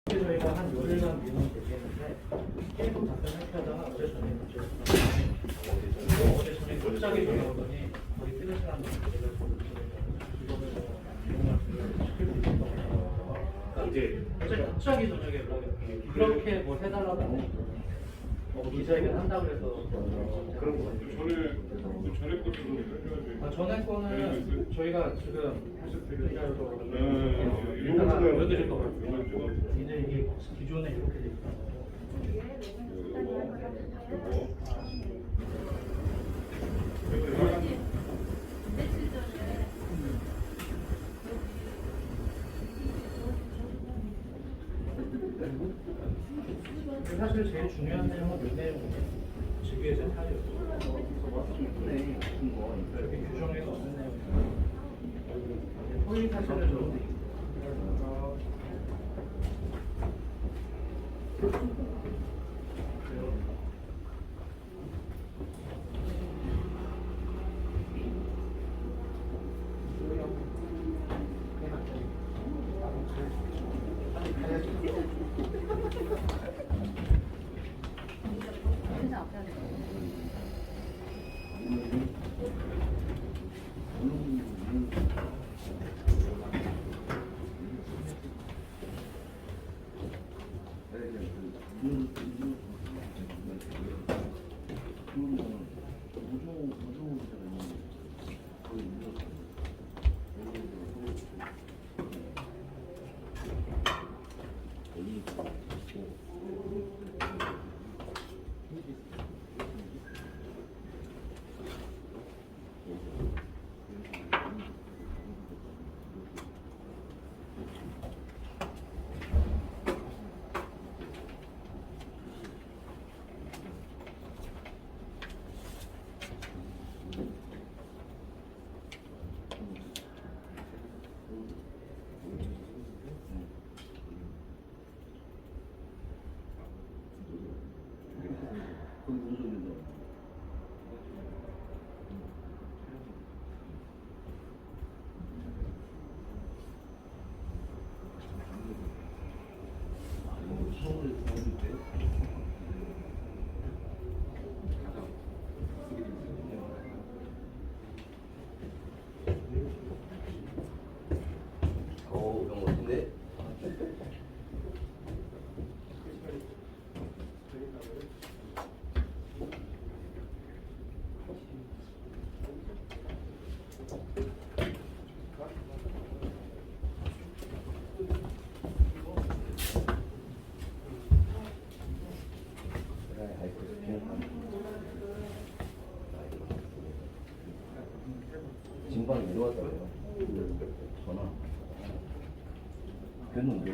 저희가 한 요일간 미루면 되겠는데 계속 답변하다가 어제 저녁에 어제 저녁에 갑자기 전화 오더니 거의 뛰는 시간 제가 이거를 이용할 수 시킬 수 있을 것 같아요. 어제 갑자기 저녁에 연락이 왔어요. 그렇게 뭐 해달라고 안 했거든요. 기자회견 한다 그래서 그런 거 같아요. 전에 것도 좀 해줘야지. 전에 거는 저희가 지금 하셨대로 이따가 보여드릴 것 같고요. 이제 이게 기존에 이렇게 돼 있다고. 사실 제일 중요한 내용은 몇 내용이에요? 직위에서 타이어. 이렇게 규정에서 없는 내용이에요. 허위 사실을 좀 이런 것인데 진방이 내려왔다고요. 전화. 걔는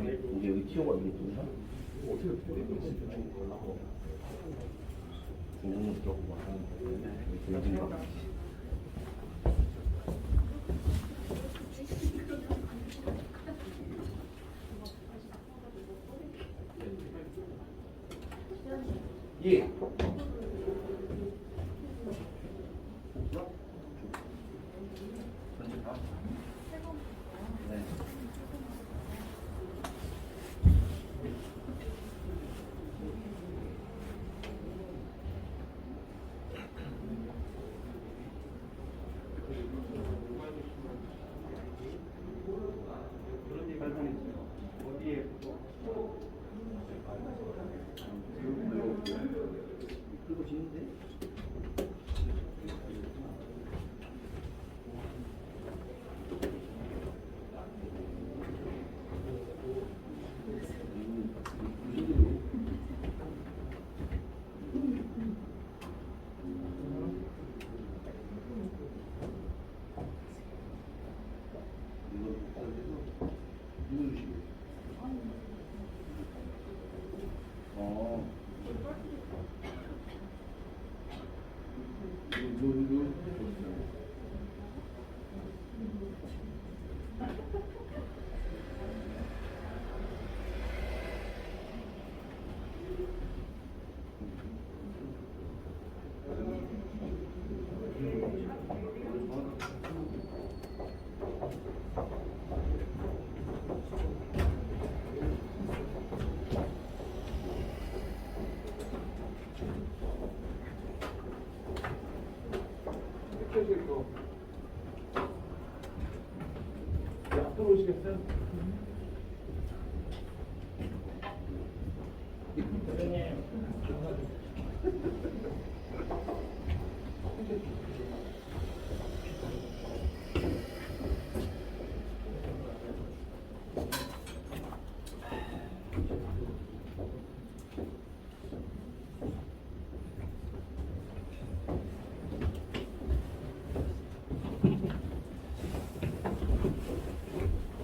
여기 튀어가 이게 보이나? 어떻게 공공을 들어가고 막 하는데 진방. 예.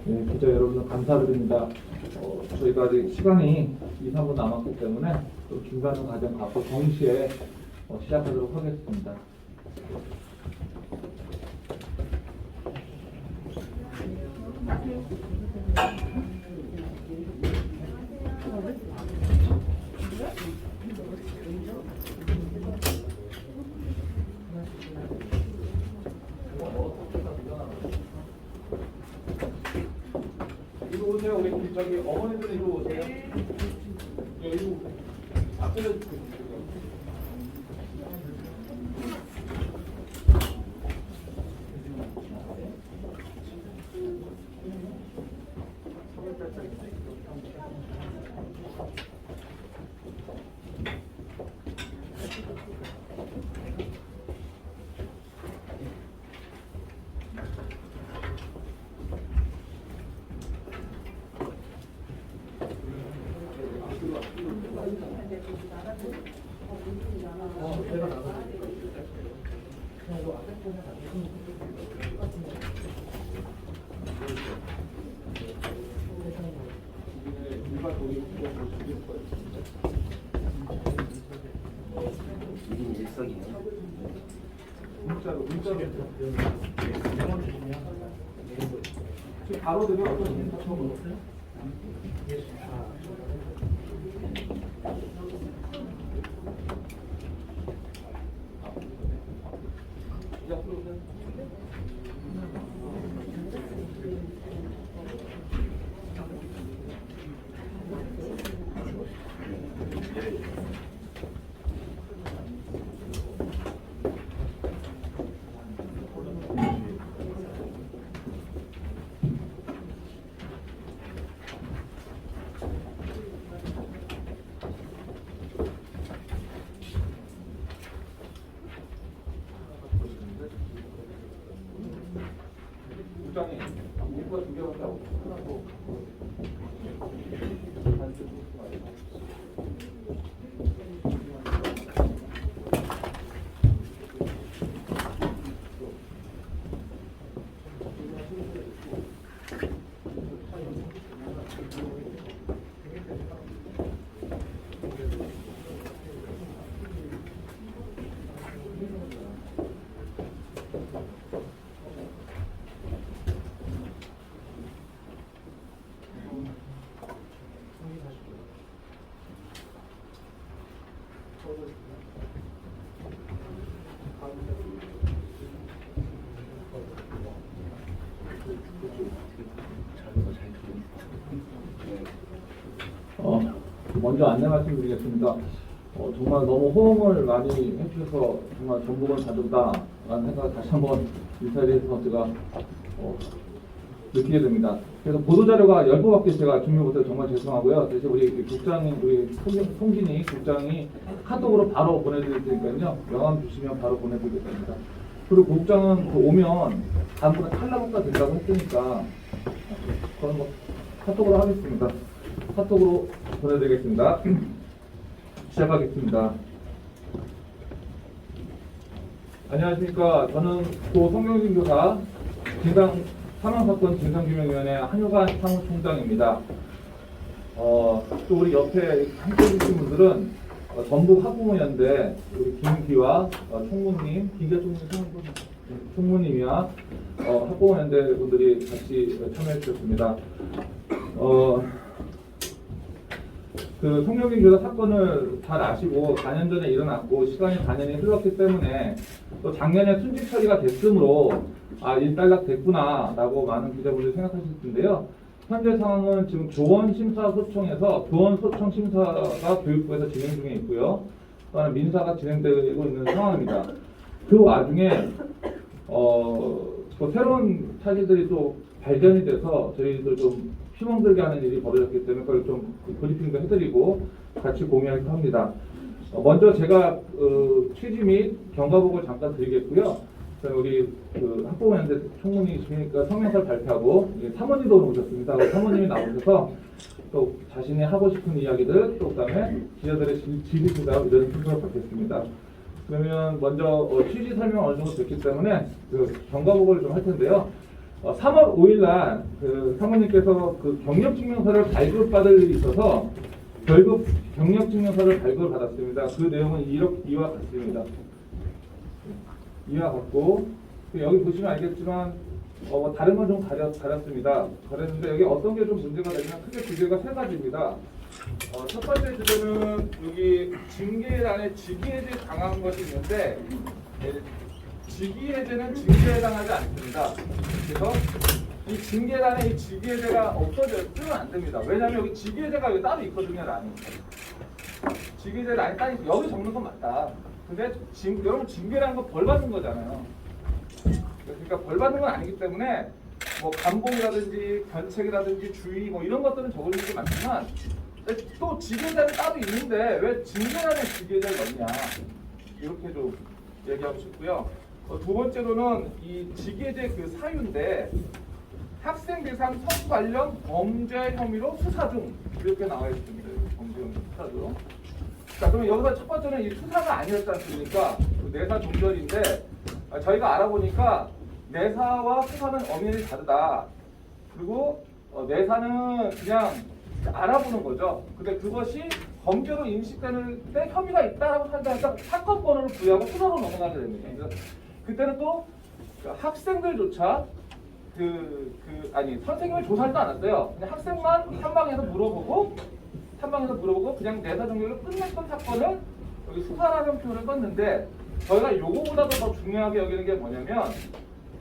네, 기자 여러분 감사드립니다. 저희가 아직 시간이 2, 3분 남았기 때문에 또 중간을 과정 갖고 동시에 시작하도록 하겠습니다. 이리 오세요. 우리 저기 어머니들 이리 오세요. 이리 앞에는 이긴 일석이네. 문자로 지금 바로 드려. 국장님, 문과 2개밖에 하나도 먼저 안내 말씀드리겠습니다. 정말 너무 호응을 많이 해주셔서 정말 전북은 다르다라는 생각을 다시 한번 이 자리에서 제가 느끼게 됩니다. 그래서 보도자료가 10부밖에 제가 준비 못해서 정말 죄송하고요. 대신 우리 국장이, 우리 송진희 국장이 카톡으로 바로 보내드릴 테니까요. 명함 주시면 바로 보내드리겠습니다. 그리고 국장은 오면 다음번에 칼라복가 된다고 했으니까 그건 뭐 카톡으로 하겠습니다. 카톡으로 보내드리겠습니다. 시작하겠습니다. 안녕하십니까. 저는 고 성경진 교사 사망사건 진상규명위원회 한효관 사무총장입니다. 또 우리 옆에 함께 해주신 분들은 전북 학부모연대 우리 김기화 총무님, 김기화 총무님이야 학부모연대 분들이 같이 참여해 주셨습니다. 그 송영길 교사 사건을 잘 아시고 4년 전에 일어났고 시간이 4년이 흘렀기 때문에 또 작년에 순직 처리가 됐으므로 일단락 됐구나라고 많은 기자분들이 생각하실 텐데요. 현재 상황은 지금 교원심사소청에서 교원소청 심사가 교육부에서 진행 중에 있고요. 또한 민사가 진행되고 있는 상황입니다. 그 와중에 또 새로운 사실들이 또 발견이 돼서 저희도 좀 힘들게 하는 일이 벌어졌기 때문에 그걸 좀 브리핑도 해드리고 같이 공유할까 합니다. 먼저 제가 취지 및 경과복을 잠깐 드리겠고요. 우리 학부모님들 총무님이시니까 성명서를 발표하고 사모님도 오늘 오셨습니다. 사모님이 나오셔서 또 자신이 하고 싶은 이야기들 또 그다음에 기자들의 질의응답 이런 순서를 받겠습니다. 그러면 먼저 취지 설명 어느 정도 됐기 때문에 경과복을 좀 할 텐데요. 3월 5일 날 사모님께서 경력증명서를 발급받을 일이 있어서 결국 경력증명서를 발급을 받았습니다. 그 내용은 이와 같습니다. 이와 같고 여기 보시면 알겠지만 다른 건 좀 가렸습니다. 가렸는데 여기 어떤 게 좀 문제가 되냐면 크게 주제가 세 가지입니다. 첫 번째 주제는 여기 징계란에 직위해제 당한 것이 있는데 직위해제는 징계에 해당하지 않습니다. 그래서 이 징계란에 이 직위해제가 없어지면 안 됩니다. 왜냐하면 여기 직위해제가 여기 따로 있거든요, 란이. 직위해제 란이 따로 있어. 여기 적는 건 맞다. 근데 여러분 징계라는 건 벌 받는 거잖아요. 그러니까 벌 받는 건 아니기 때문에 뭐 감봉이라든지 견책이라든지 주의 뭐 이런 것들은 적어주는 게 많지만 또 직위해제는 따로 있는데 왜 징계란에 직위해제를 넣냐 이렇게 좀 얘기하고 싶고요. 두 번째로는 이 직위해제 사유인데 학생 대상 성추 관련 범죄 혐의로 수사 중 이렇게 나와 있습니다. 범죄 혐의 수사 중. 자, 그러면 여기서 첫 번째는 이 수사가 아니었지 않습니까? 내사 종결인데 저희가 알아보니까 내사와 수사는 엄연히 다르다. 그리고 내사는 그냥 알아보는 거죠. 근데 그것이 범죄로 인식되는 때 혐의가 있다라고 판단해서 사건 번호를 부여하고 수사로 넘어가게 됩니다. 그래서 그때는 또 학생들조차 선생님을 조사하지도 않았어요. 그냥 학생만 탐방해서 물어보고 그냥 내사 종결로 끝냈던 사건을 여기 수사라는 표현을 썼는데 저희가 요거보다도 더 중요하게 여기는 게 뭐냐면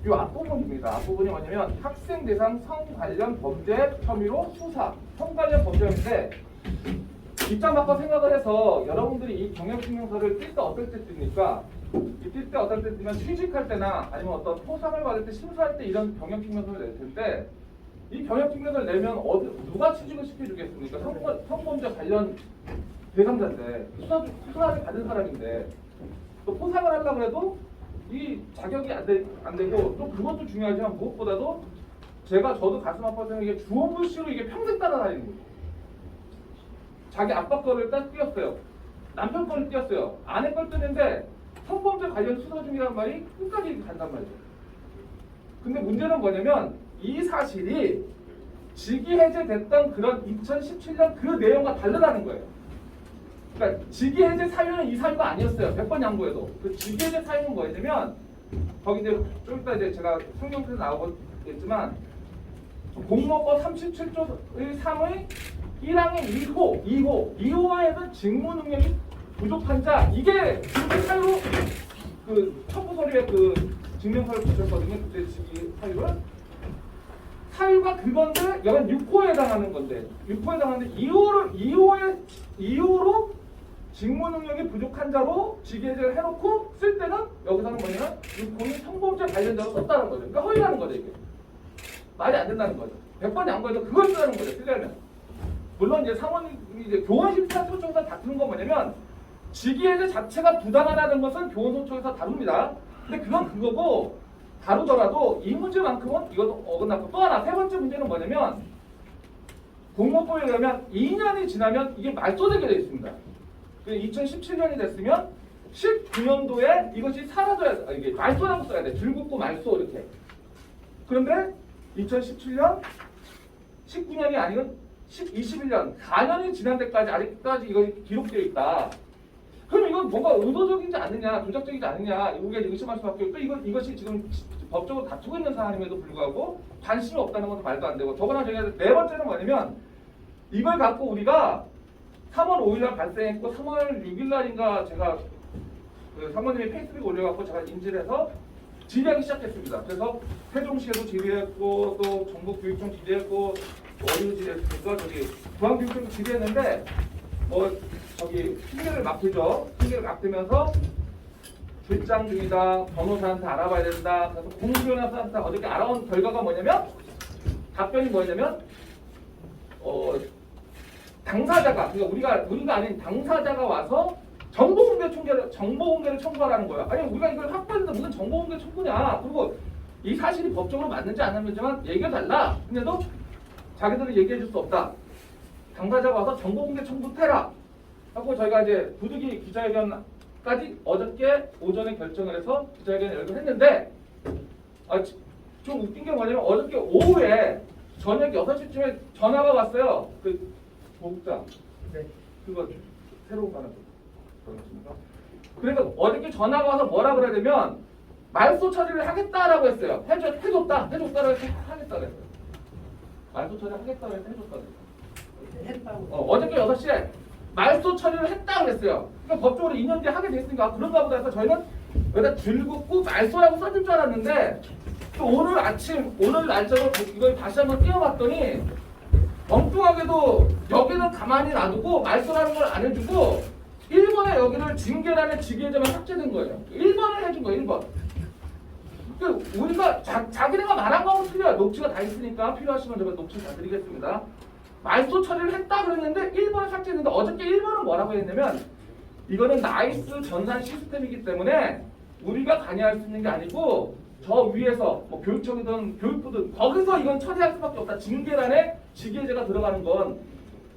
이 앞부분입니다. 앞부분이 뭐냐면 학생 대상 성 관련 범죄 혐의로 수사, 성 관련 범죄 혐의인데 입장 바꿔 생각을 해서 여러분들이 이 경력증명서를 뛸 때 어떨 때 띱니까? 뛸 때 어떨 때 뜨면 취직할 때나 아니면 어떤 포상을 받을 때 심사할 때 이런 경력증명서를 낼 텐데 이 경력증명서를 내면 누가 취직을 시켜주겠습니까? 성범죄 관련 대상자인데 수사를 받은 사람인데 또 포상을 하려고 해도 이 자격이 안 되고 또 그것도 중요하지만 무엇보다도 저도 가슴 아파서 이게 주어불씨로 이게 평생 따라다니는 거예요. 자기 아빠 거를 딱 띄었어요. 남편 거를 띄었어요. 아내 걸 뜨는데 성범죄 관련 수사 중이라는 말이 끝까지 간단 말이죠. 근데 문제는 뭐냐면 이 사실이 직위해제됐던 그런 2017년 그 내용과 다르다는 거예요. 그러니까 직위해제 사유는 이 사유가 아니었어요. 100번 양보해도. 그 직위해제 사유는 뭐냐면 거기 이제 좀 이따 이제 제가 성경에서 나오겠지만 공모법 37조 3의 1항의 2호에는 직무 능력이 부족한 자 이게 직위 사유로 첨부 서류에 증명서를 붙였거든요. 그때 직위 사유가 그건데 여긴 6호에 해당하는 건데 6호에 해당하는데 2호로 직무 능력이 부족한 자로 직위해제를 해놓고 쓸 때는 여기서는 뭐냐면 6호는 성범죄 관련자로 썼다는 거죠. 그러니까 허위라는 거죠. 이게 말이 안 된다는 거죠. 100번 양보해도 그걸 쓰라는 거죠. 쓰려면 물론 이제 상원이 이제 교원심사 소청에서 다투는 건 뭐냐면 직위해제 자체가 부당하다는 것은 교원소청에서 다룹니다. 근데 그건 그거고 다루더라도 이 문제만큼은 이것도 어긋났고 또 하나 세 번째 문제는 뭐냐면 공모법에 의하면 2년이 지나면 이게 말소되게 되어 있습니다. 2017년이 됐으면 19년도에 이것이 사라져야 돼. 이게 말소라고 써야 돼. 줄긋고 말소 이렇게. 그런데 2017년 19년이 아니면 21년 4년이 지난 데까지 아직까지 이것이 기록되어 있다. 그럼 이건 뭔가 의도적이지 않느냐, 조작적이지 않느냐, 우리가 의심할 수밖에 없고 이것이 지금 법적으로 다투고 있는 사안임에도 불구하고 관심이 없다는 것도 말도 안 되고 더구나 저희가 네 번째는 뭐냐면 이걸 갖고 우리가 3월 5일날 발생했고 3월 6일날인가 제가 사모님이 페이스북에 올려갖고 제가 인지를 해서 질의하기 시작했습니다. 그래서 세종시에도 질의했고 또 전국교육청 질의했고 어디로 질의했습니까? 중앙교육청도 질의했는데 핑계를 막 대죠. 핑계를 막 대면서 출장 중이다. 변호사한테 알아봐야 된다. 그래서 공무변호사한테 어저께 알아온 결과가 뭐냐면 답변이 뭐냐면 당사자가 그러니까 우리가 아닌 당사자가 와서 정보공개를 청구하라는 거야. 아니 우리가 이걸 확보했는데 무슨 정보공개 청구냐? 그리고 이 사실이 법적으로 맞는지 안 맞는지만 얘기해달라. 근데도 자기들은 얘기해줄 수 없다. 당사자가 와서 정보공개 청구해라. 하고 저희가 이제 부득이 기자회견까지 어저께 오전에 결정을 해서 기자회견을 열겠는데 좀 웃긴 게 뭐냐면 어저께 오후에 저녁 6시쯤에 전화가 왔어요. 그 보국장. 네. 그거 새로 가는 거. 그러니까 어저께 전화가 와서 뭐라 그래야 되면 말소 처리를 하겠다라고 했어요. 해줬다라고 해서 하겠다고 했어요. 말소 처리 하겠다고 해서 해줬다고 했어요. 했다고. 어저께 6시에 말소 처리를 했다고 했어요. 그러니까 법적으로 2년 뒤에 하게 됐으니까 그런가 보다 해서 저희는 여기다 줄긋고 말소라고 써줄 줄 알았는데 또 오늘 아침 오늘 날짜로 이걸 다시 한번 띄워봤더니 엉뚱하게도 여기는 가만히 놔두고 말소라는 걸 안 해주고 1번에 여기를 징계란에 직위해자만 삭제된 거예요. 1번을 해준 거예요. 1번. 그러니까 우리가 자기네가 말한 거하고 틀려요. 녹취가 다 있으니까 필요하시면 제가 녹취 다 드리겠습니다. 말소 처리를 했다 그랬는데 1번을 삭제했는데 어저께 1번은 뭐라고 했냐면 이거는 나이스 전산 시스템이기 때문에 우리가 관여할 수 있는 게 아니고 저 위에서 뭐 교육청이든 교육부든 거기서 이건 처리할 수밖에 없다. 징계란에 직위해제가 들어가는 건.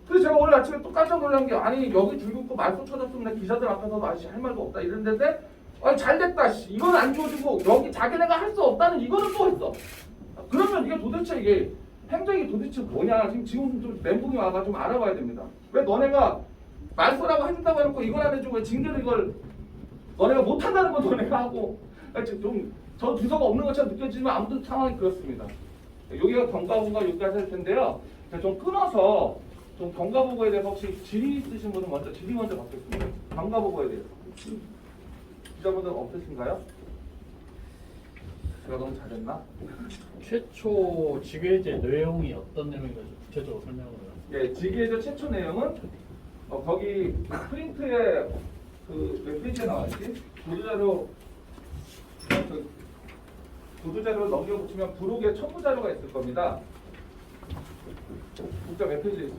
그래서 제가 오늘 아침에 또 깜짝 놀란 게 아니 여기 줄긋고 말소 쳐줬으면 기자들 앞에서도 아저씨 할 말도 없다 이랬는데 아니 잘됐다 이건 안 줘주고 여기 자기네가 할 수 없다는 이거는 또 했어. 그러면 이게 도대체 이게 행정이 도대체 뭐냐 지금 좀 멘붕이 와가 좀 알아봐야 됩니다. 왜 너네가 말소라고 해준다고 해놓고 이걸 안 해주고 왜 징계를 이걸 너네가 못한다는 건 너네가 하고 저 주소가 없는 것처럼 느껴지지만 아무튼 상황이 그렇습니다. 여기가 경과보고가 여기까지 할 텐데요. 제가 좀 끊어서 좀 경과보고에 대해서 혹시 질의 있으신 분은 먼저 질의 먼저 받겠습니다. 경과보고에 대해서 기자분들 없으신가요? 제가 너무 잘했나? 최초 직외제 내용이 어떤 내용인가 구체적으로 설명을 해요. 예, 직위해제 최초 내용은 거기 프린트에 몇 페이지에 나와있지? 보도자료를 넘겨붙이면 부록에 첨부자료가 있을 겁니다. 국자 몇 페이지에 있어?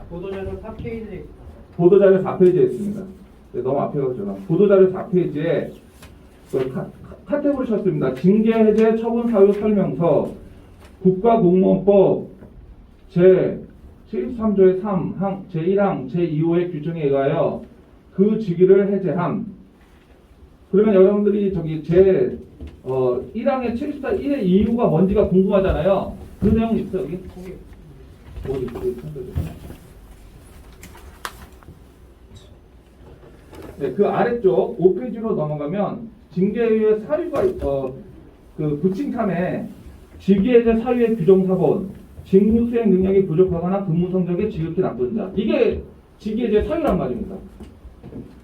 보도자료 4페이지에 보도자료 4페이지에 있습니다. 네, 너무 앞에 가죠. 보도자료 4페이지에 카테고리 쳤습니다. 징계해제 처분사유 설명서 국가공무원법 제73조의 3, 제1항, 제2호의 규정에 의하여 그 직위를 해제함. 그러면 여러분들이 저기 제1항의 74, 1의 이유가 뭔지가 궁금하잖아요. 그 내용 있어요, 여기? 어디 네, 그 아래쪽 5페이지로 넘어가면 징계의 사유가 그 부칭함에 직위해제 사유의 규정사본, 직무수행 능력이 부족하거나 근무 성적이 지극히 나쁜 자. 이게 직위해제 사유란 말입니다.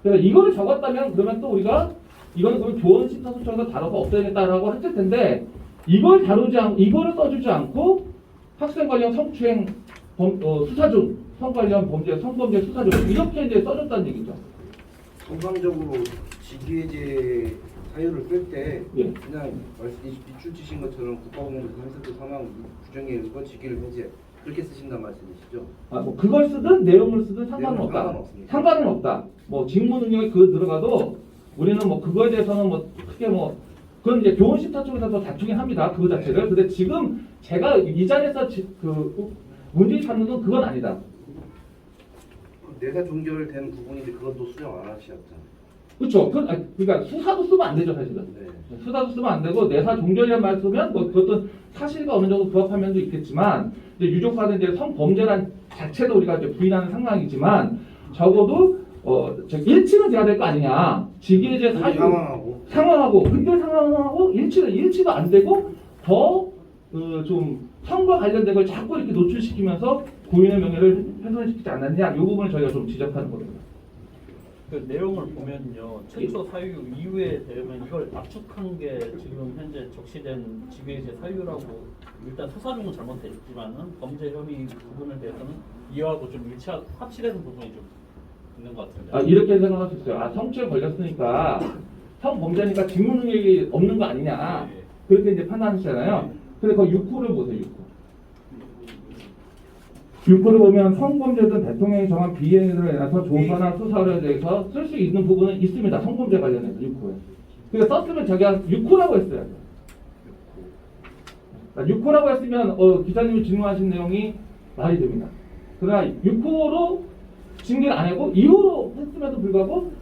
그래서 이거를 적었다면 그러면 또 우리가 이거는 그럼 교원 심사소청에서 다뤄서 없애야겠다라고 했을 텐데 이거를 써주지 않고 학생 관련 성추행 수사 중, 성 관련 범죄, 성범죄 수사 중 이렇게 이제 써줬다는 얘기죠. 통상적으로 직위해제 사유를 쓸 때 예. 그냥 밑줄 치신 것처럼 국가공무원 3세도 사망 규정에 의거 직위를 해제 그렇게 쓰신단 말씀이시죠? 뭐 그걸 쓰든 내용을 쓰든 상관은 없다. 상관없습니다. 상관은 없다. 뭐 직무 능력이 그 들어가도 우리는 뭐 그거에 대해서는 뭐 크게 뭐 그건 이제 교원심사 쪽에서도 다투긴 합니다. 그거 자체를. 근데 지금 제가 이 자리에서 문제 찾는 건 그건 아니다. 내사 종결된 부분인데 그건 또 수정 안 하셨잖아요. 그렇죠. 그러니까 수사도 쓰면 안 되죠, 사실은. 네. 수사도 쓰면 안 되고 내사 종결이란 말 쓰면 뭐 그것도 사실과 어느 정도 부합한 면도 있겠지만 이제 유족받은 이제 성범죄란 자체도 우리가 이제 부인하는 상황이지만 적어도 일치는 돼야 될 거 아니냐. 직위해제 사유 상황하고 근데 상황하고 일치도 안 되고 더 좀 성과 관련된 걸 자꾸 이렇게 노출시키면서 고인의 명예를 훼손시키지 않았냐. 이 부분을 저희가 좀 지적하는 겁니다. 그 내용을 보면요, 최초 사유 이후에 되면 이걸 압축한 게 지금 현재 적시된 직위해제 사유라고 일단 수사중은 잘못됐지만은 범죄 혐의 부분에 대해서는 이해하고 좀 합치되는 부분이 좀 있는 것 같은데. 이렇게 생각할 수 있어요. 성추행 걸렸으니까 성범죄니까 직무 능력이 없는 거 아니냐. 네. 그렇게 이제 판단하시잖아요. 근데 그 6호를 보세요. 6호를 보면 성범죄든 대통령이 정한 비행으로 인해서 조사나 수사를 대해서 쓸 수 있는 부분은 있습니다. 성범죄 관련해서 6호에. 그러니까 썼으면 자기가 6호라고 했어야 돼. 6호라고 했으면 기자님이 질문하신 내용이 말이 됩니다. 그러나 6호로 징계를 안 하고 2호로 했음에도 불구하고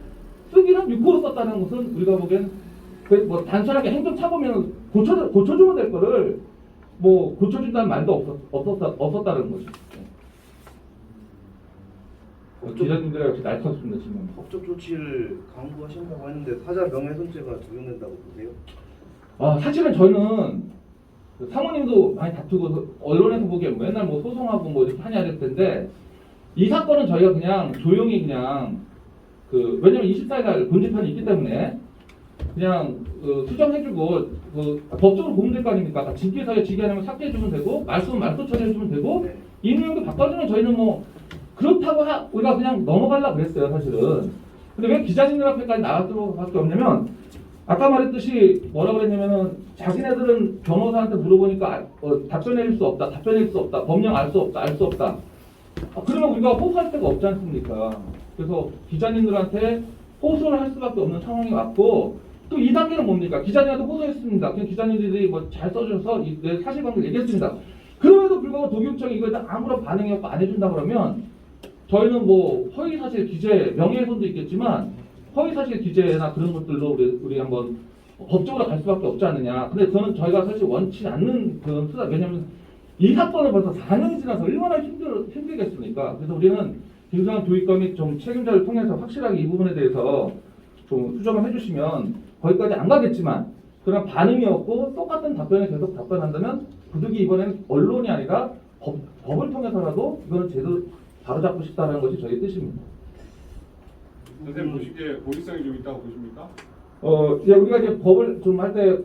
쓰기는 6호로 썼다는 것은 우리가 보기엔 뭐 단순하게 행정차범위는 고쳐주면 될 거를 뭐 고쳐준다는 말도 없었다는 거죠. 기자님들 역시 날카롭습니다 지금. 법적 조치를 강구하신다고 했는데 사자 명예훼손죄가 적용된다고 보세요? 사실은 저희는 사모님도 많이 다투고 언론에서 보기엔 맨날 뭐 소송하고 뭐 이렇게 하냐 할 텐데 이 사건은 저희가 그냥 조용히 그냥 왜냐면 24일 본재판이 있기 때문에 그냥 수정해주고 법적으로 보면 될 거 아닙니까? 징계사유 징계하면 삭제해주면 되고 말씀은 말소 처리해주면 되고 네. 이 내용도 바꿔주면 저희는 뭐 그렇다고 우리가 그냥 넘어가려고 그랬어요 사실은. 근데 왜 기자님들 앞에까지 나갈 수밖에 없냐면 아까 말했듯이 뭐라고 그랬냐면은 자기네들은 변호사한테 물어보니까 답변해줄 수 없다, 답변해줄 수 없다, 법령 알 수 없다, 알 수 없다. 그러면 우리가 호소할 데가 없지 않습니까? 그래서 기자님들한테 호소를 할 수밖에 없는 상황이 왔고 또 2단계는 뭡니까? 기자님한테 호소했습니다. 그냥 기자님들이 뭐 잘 써주셔서 내 사실관계를 얘기했습니다. 그럼에도 불구하고 도교육청이 이거에 아무런 반응이 없고 안 해준다 그러면 저희는 뭐 허위사실 기재, 명예훼손도 있겠지만 허위사실 기재나 그런 것들로 우리 한번 법적으로 갈 수밖에 없지 않느냐. 근데 저희가 사실 원치 않는 그런 수사, 왜냐면 이 사건은 벌써 4년이 지나서 얼마나 힘들겠습니까? 그래서 우리는 김수환 교육감 및 좀 책임자를 통해서 확실하게 이 부분에 대해서 좀 수정을 해주시면 거기까지 안 가겠지만 그런 반응이 없고 똑같은 답변을 계속 답변한다면 부득이 이번엔 언론이 아니라 법을 통해서라도 이거는 제대로 바로잡고 싶다는 것이 저희 뜻입니다. 선생님 보시기에 고의성이 좀 있다고 보십니까? 이제 우리가 이제 법을 좀 할 때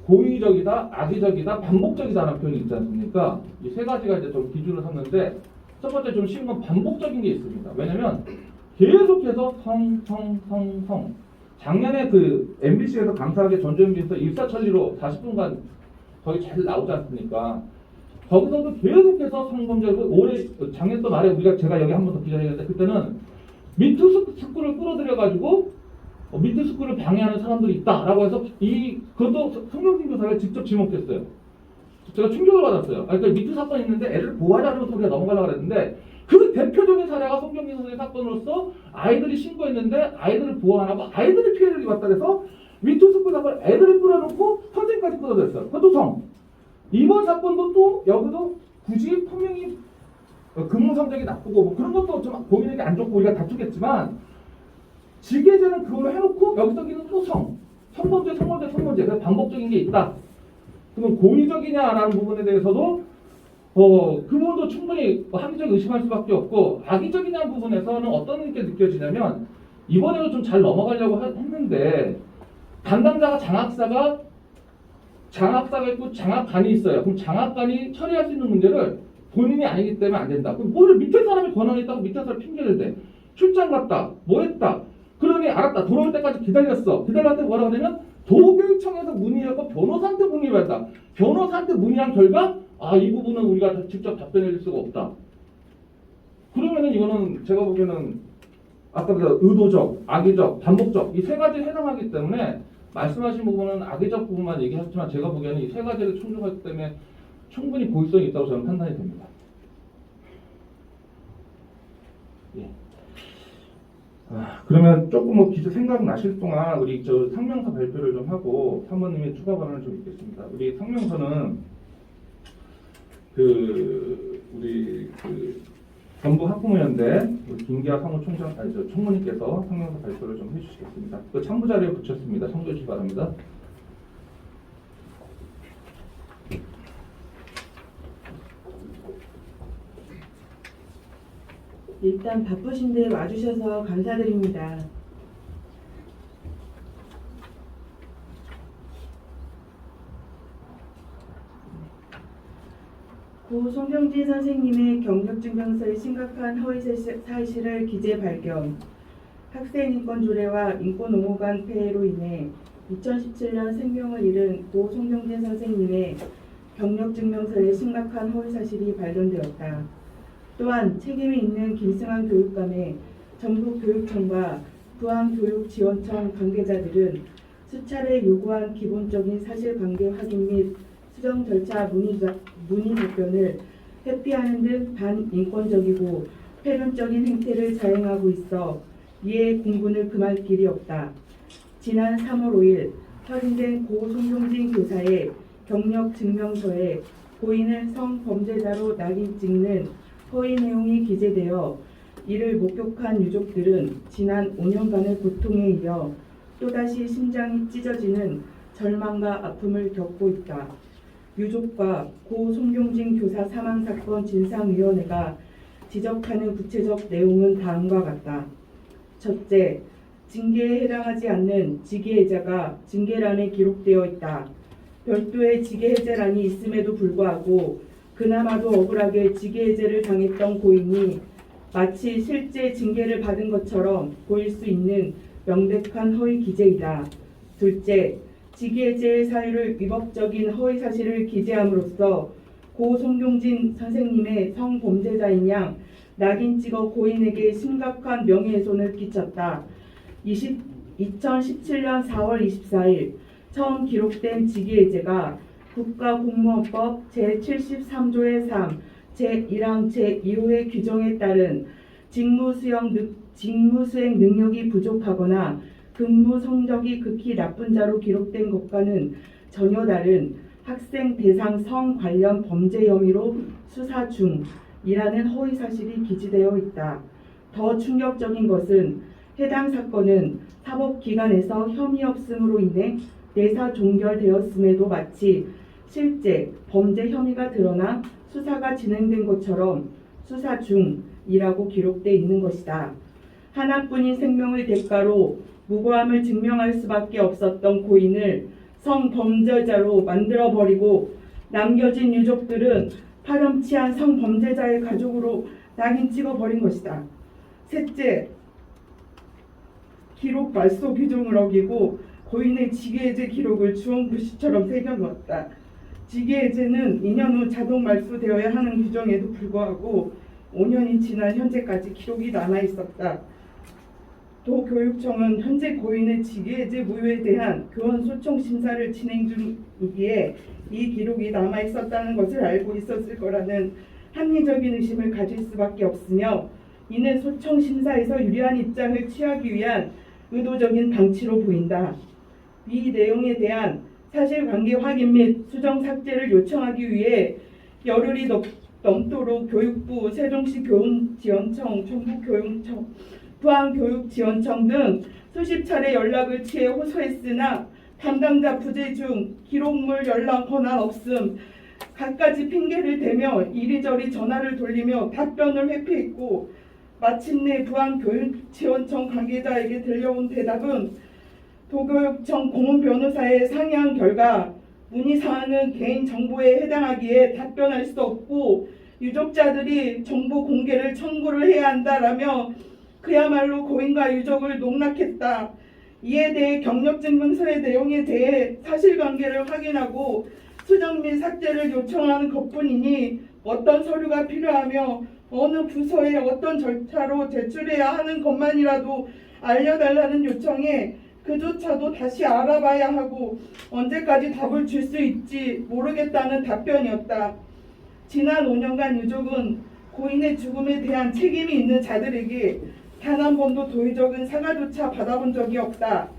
고의적이다, 악의적이다, 반복적이다라는 표현이 있지 않습니까? 이 세 가지가 이제 좀 기준을 삼는데 첫 번째 좀 쉬운 건 반복적인 게 있습니다. 왜냐면 계속해서 성. 작년에 MBC에서 감사하게 전주MB에서 일사천리로 40분간 거의 잘 나오지 않습니까? 거기서도 계속해서 성범죄고 작년 또 말에 제가 여기 한 번 더 기자회견했는데 그때는 미투 스쿨을 끌어들여가지고 미투 스쿨을 방해하는 사람들이 있다라고 해서 그것도 성경진 교사를 직접 지목했어요. 제가 충격을 받았어요. 그러니까 미투 사건이 있는데 애를 보호하자는 소리가 넘어가려고 그랬는데 그 대표적인 사례가 성경진 선생의 사건으로서 아이들이 신고했는데 아이들을 보호 안 하고 아이들이 피해를 입었다 해서 미투 스쿨 사건을 애들을 끌어놓고 선생까지 끌어들였어요. 그것도 성. 이번 사건도 또 여기도 굳이 분명히 근무 성적이 나쁘고 뭐 그런 것도 좀 본인에게 안 좋고 우리가 다투겠지만 지게제는 그걸로 해놓고 여기서기는 또 성범죄 그래서 반복적인 게 있다. 그러면 고의적이냐라는 부분에 대해서도 그 부분도 충분히 합리적 의심할 수밖에 없고 악의적이냐는 부분에서는 어떤 게 느껴지냐면 이번에도 좀 잘 넘어가려고 했는데 담당자가 장학사가 있고 장학관이 있어요. 그럼 장학관이 처리할 수 있는 문제를 본인이 아니기 때문에 안 된다. 그럼 뭘 밑에 사람이 권한이 있다고 밑에 사람 핑계를 대. 출장 갔다. 뭐 했다. 그러니 알았다. 돌아올 때까지 기다렸어. 기다렸는데 뭐라고 하냐면 도교육청에서 문의하고 변호사한테 문의를 했다. 변호사한테 문의한 결과 이 부분은 우리가 직접 답변해 줄 수가 없다. 그러면은 이거는 제가 보기에는 아까 의도적, 악의적, 반복적 이 세 가지에 해당하기 때문에 말씀하신 부분은 악의적 부분만 얘기했지만 제가 보기에는 이 세 가지를 충족하기 때문에 충분히 고의성이 있다고 저는 판단이 됩니다. 예. 그러면 조금 뭐 기자 생각나실 동안 우리 상명서 발표를 좀 하고 사모님의 추가 발언을 좀 있겠습니다. 우리 상명서는 우리 전부 학부모연대 김기아 사무총장 총무님께서 상명서 발표를 좀 해주시겠습니다. 그 참고 자료에 붙였습니다. 참고해 주시기 바랍니다. 일단 바쁘신데 와주셔서 감사드립니다. 고 송경진 선생님의 경력증명서의 심각한 허위사실을 기재 발견, 학생인권조례와 인권옹호 간 폐해로 인해 2017년 생명을 잃은 고 송경진 선생님의 경력증명서에 심각한 허위사실이 발견되었다. 또한 책임이 있는 김승환 교육감의 전북교육청과 부안교육지원청 관계자들은 수차례 요구한 기본적인 사실관계 확인 및 수정 절차 문의 답변을 회피하는 등 반인권적이고 폐륜적인 행태를 자행하고 있어 이에 공분을 금할 길이 없다. 지난 3월 5일 확인된 고 송경진 교사의 경력증명서에 고인을 성범죄자로 낙인 찍는 허위 내용이 기재되어 이를 목격한 유족들은 지난 5년간의 고통에 이어 또다시 심장이 찢어지는 절망과 아픔을 겪고 있다. 유족과 고 송경진 교사 사망사건 진상위원회가 지적하는 구체적 내용은 다음과 같다. 첫째, 징계에 해당하지 않는 직위해제가 징계란에 기록되어 있다. 별도의 직위해제란이 있음에도 불구하고 그나마도 억울하게 직위해제를 당했던 고인이 마치 실제 징계를 받은 것처럼 보일 수 있는 명백한 허위 기재이다. 둘째, 직위해제의 사유를 위법적인 허위 사실을 기재함으로써 고 송경진 선생님의 성범죄자인 양 낙인 찍어 고인에게 심각한 명예훼손을 끼쳤다. 2017년 4월 24일 처음 기록된 직위해제가 국가공무원법 제73조의 3, 제1항 제2호의 규정에 따른 직무수행 능력이 부족하거나 근무 성적이 극히 나쁜 자로 기록된 것과는 전혀 다른 학생 대상 성 관련 범죄 혐의로 수사 중이라는 허위 사실이 기재되어 있다. 더 충격적인 것은 해당 사건은 사법기관에서 혐의 없음으로 인해 내사 종결되었음에도 마치 실제 범죄 혐의가 드러나 수사가 진행된 것처럼 수사 중이라고 기록돼 있는 것이다. 하나뿐인 생명을 대가로 무고함을 증명할 수밖에 없었던 고인을 성범죄자로 만들어버리고 남겨진 유족들은 파렴치한 성범죄자의 가족으로 낙인 찍어버린 것이다. 셋째, 기록 말소 규정을 어기고 고인의 직위해제 기록을 주홍글씨처럼 새겨놓았다. 직위해제는 2년 후 자동 말소되어야 하는 규정에도 불구하고 5년이 지난 현재까지 기록이 남아있었다. 도교육청은 현재 고인의 직위해제 무효에 대한 교원 소청 심사를 진행 중이기에 이 기록이 남아있었다는 것을 알고 있었을 거라는 합리적인 의심을 가질 수밖에 없으며 이는 소청 심사에서 유리한 입장을 취하기 위한 의도적인 방치로 보인다. 이 내용에 대한 사실관계 확인 및 수정 삭제를 요청하기 위해 열흘이 넘도록 교육부, 세종시 교훈지원청, 전북교육청, 부안교육지원청 등 수십 차례 연락을 취해 호소했으나 담당자 부재 중 기록물 연락 권한 없음, 갖가지 핑계를 대며 이리저리 전화를 돌리며 답변을 회피했고 마침내 부안교육지원청 관계자에게 들려온 대답은 도교육청 고문 변호사에 상의한 결과 문의사항은 개인정보에 해당하기에 답변할 수 없고 유족자들이 정보 공개를 청구를 해야 한다라며 그야말로 고인과 유족을 농락했다. 이에 대해 경력증명서의 내용에 대해 사실관계를 확인하고 수정 및 삭제를 요청하는 것뿐이니 어떤 서류가 필요하며 어느 부서에 어떤 절차로 제출해야 하는 것만이라도 알려달라는 요청에 그조차도 다시 알아봐야 하고 언제까지 답을 줄 수 있지 모르겠다는 답변이었다. 지난 5년간 유족은 고인의 죽음에 대한 책임이 있는 자들에게 단 한 번도 도의적인 사과조차 받아본 적이 없다.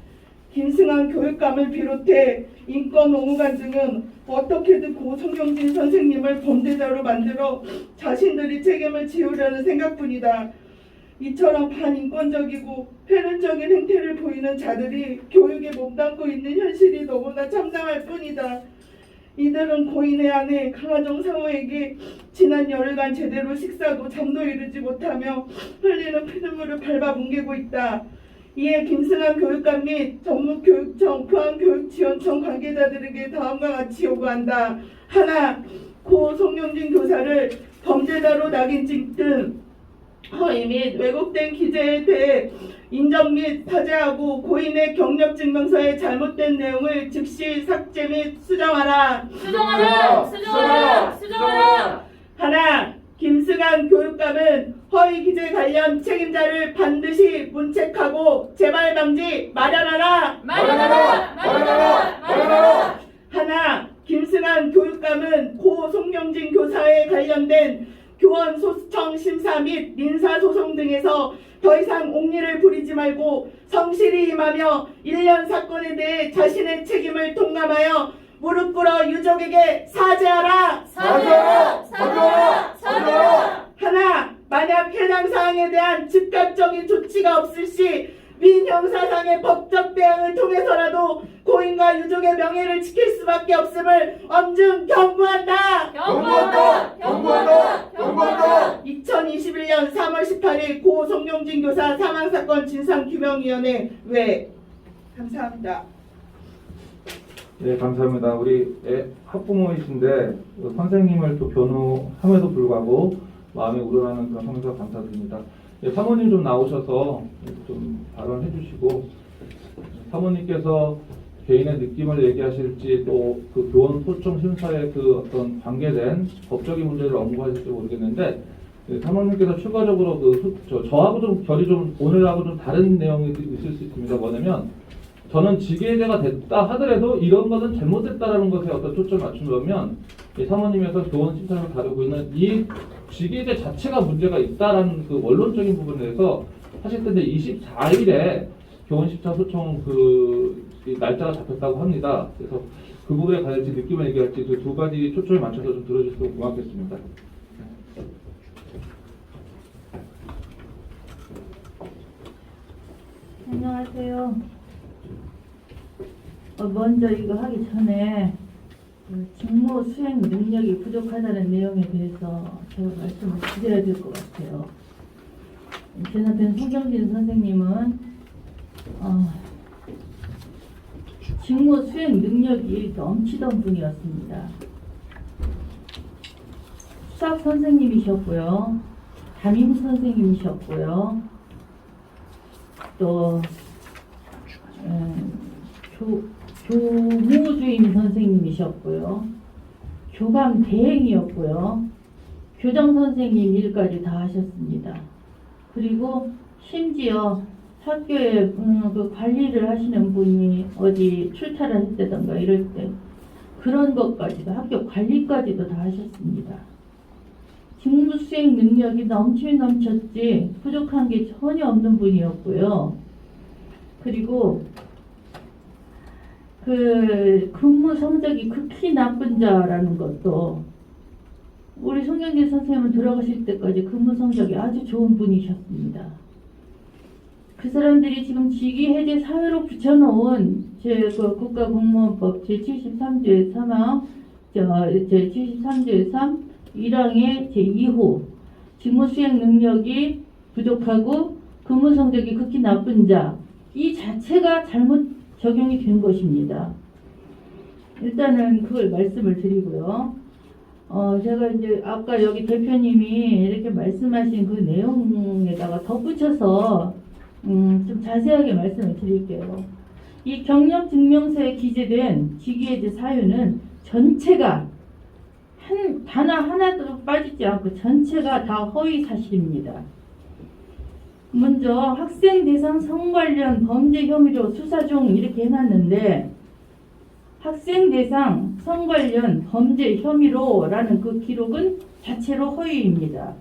김승환 교육감을 비롯해 인권 옹호관 등은 어떻게든 고 송경진 선생님을 범죄자로 만들어 자신들이 책임을 지우려는 생각뿐이다. 이처럼 반인권적이고 폐륜적인 행태를 보이는 자들이 교육에 몸담고 있는 현실이 너무나 참담할 뿐이다. 이들은 고인의 아내 강하정 사모에게 지난 열흘간 제대로 식사도 잠도 이루지 못하며 흘리는 피눈물을 밟아 뭉개고 있다. 이에 김승환 교육감 및 전북교육청, 부안교육지원청 관계자들에게 다음과 같이 요구한다. 하나, 고 송경진 교사를 범죄자로 낙인 찍든 허위 및 왜곡된 기재에 대해 인정 및 사죄하고 고인의 경력증명서의 잘못된 내용을 즉시 삭제 및 수정하라. 수정하라. 하나, 김승환 교육감은 허위 기재 관련 책임자를 반드시 문책하고 재발 방지 마련하라. 하나, 김승환 교육감은 고 송영진 교사에 관련된 교원 소청 심사 및 민사 소송 등에서 더 이상 옹리를 부리지 말고 성실히 임하며 1년 사건에 대해 자신의 책임을 통감하여 무릎 꿇어 유족에게 사죄하라. 하나, 만약 해당 사항에 대한 즉각적인 조치가 없을 시 민형사상의 법적 대응을 통해서라도 고인과 유족의 명예를 지킬 수밖에 없음을 엄중 경고한다. 2021년 3월 18일 고 송영진 교사 사망사건 진상규명위원회 외. 감사합니다. 네, 감사합니다. 우리 학부모이신데 선생님을 또 변호함에도 불구하고 마음에 우러나는 그런 성사 감사드립니다. 사모님 좀 나오셔서 좀 발언해 주시고, 사모님께서 개인의 느낌을 얘기하실지 또 그 교원 소청 심사의 그 어떤 관계된 법적인 문제를 언급하실지 모르겠는데, 사모님께서 추가적으로 저하고 좀 결이 좀 오늘하고 좀 다른 내용이 있을 수 있습니다. 뭐냐면, 저는 직위해제가 됐다 하더라도 이런 것은 잘못됐다라는 것에 어떤 초점을 맞추려면 사모님에서 교원 심사를 다루고 있는 이 직위해제 자체가 문제가 있다라는 그 원론적인 부분에 대해서 사실 근데 24일에 교원 심사 소청 그 날짜가 잡혔다고 합니다. 그래서 그 부분에 관해서 느낌을 얘기할지 그 두 가지 초점을 맞춰서 좀 들어주시면 고맙겠습니다. 안녕하세요. 먼저 이거 하기 전에 그 직무 수행 능력이 부족하다는 내용에 대해서 제가 말씀을 드려야 될 것 같아요. 제 남편 송정진 선생님은 직무 수행 능력이 넘치던 분이었습니다. 수학 선생님이셨고요, 담임 선생님이셨고요, 또 교무주임 선생님이셨고요, 교감 대행이었고요, 교정 선생님 일까지 다 하셨습니다. 그리고 심지어 학교에 그 관리를 하시는 분이 어디 출타를 했다던가 이럴 때 그런 것까지도, 학교 관리까지도 다 하셨습니다. 직무 수행 능력이 넘쳤지 부족한 게 전혀 없는 분이었고요. 그리고 그 근무 성적이 극히 나쁜 자라는 것도, 우리 송영진 선생님은 돌아가실 때까지 근무 성적이 아주 좋은 분이셨습니다. 그 사람들이 지금 직위해제 사회로 붙여놓은 그 국가공무원법 제73조의 3항, 제73조의 3, 1항의 제2호 직무수행 능력이 부족하고 근무 성적이 극히 나쁜 자, 이 자체가 잘못 적용이 된 것입니다. 일단은 그걸 말씀을 드리고요. 제가 이제 아까 여기 대표님이 이렇게 말씀하신 그 내용에다가 덧붙여서 좀 자세하게 말씀을 드릴게요. 이 경력증명서에 기재된 직위해제 사유는 전체가 단어 하나도 빠지지 않고 전체가 다 허위 사실입니다. 먼저 학생 대상 성 관련 범죄 혐의로 수사 중 이렇게 해놨는데, 학생 대상 성 관련 범죄 혐의로라는 그 기록은 자체로 허위입니다.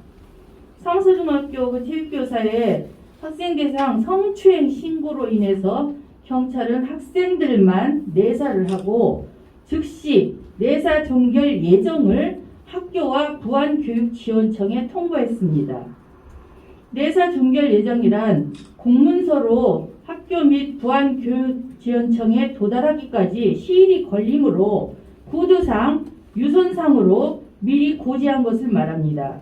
상수중학교 그 체육교사의 학생 대상 성추행 신고로 인해서 경찰은 학생들만 내사를 하고 즉시 내사 종결 예정을 학교와 부안교육지원청에 통보했습니다. 내사 종결 예정이란 공문서로 학교 및 부안교육지원청에 도달하기까지 시일이 걸리므로 구두상, 유선상으로 미리 고지한 것을 말합니다.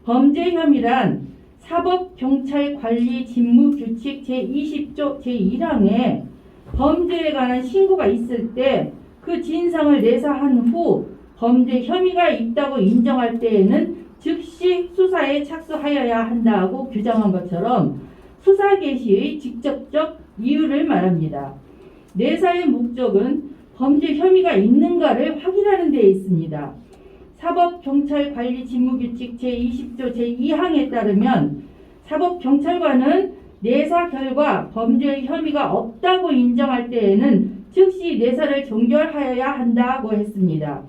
범죄 혐의란 사법경찰관리직무규칙 제20조 제1항에 범죄에 관한 신고가 있을 때 그 진상을 내사한 후 범죄 혐의가 있다고 인정할 때에는 즉시 수사에 착수하여야 한다고 규정한 것처럼 수사 개시의 직접적 이유를 말합니다. 내사의 목적은 범죄 혐의가 있는가를 확인하는 데 있습니다. 사법경찰관리직무규칙 제20조 제2항에 따르면 사법경찰관은 내사 결과 범죄의 혐의가 없다고 인정할 때에는 즉시 내사를 종결하여야 한다고 했습니다.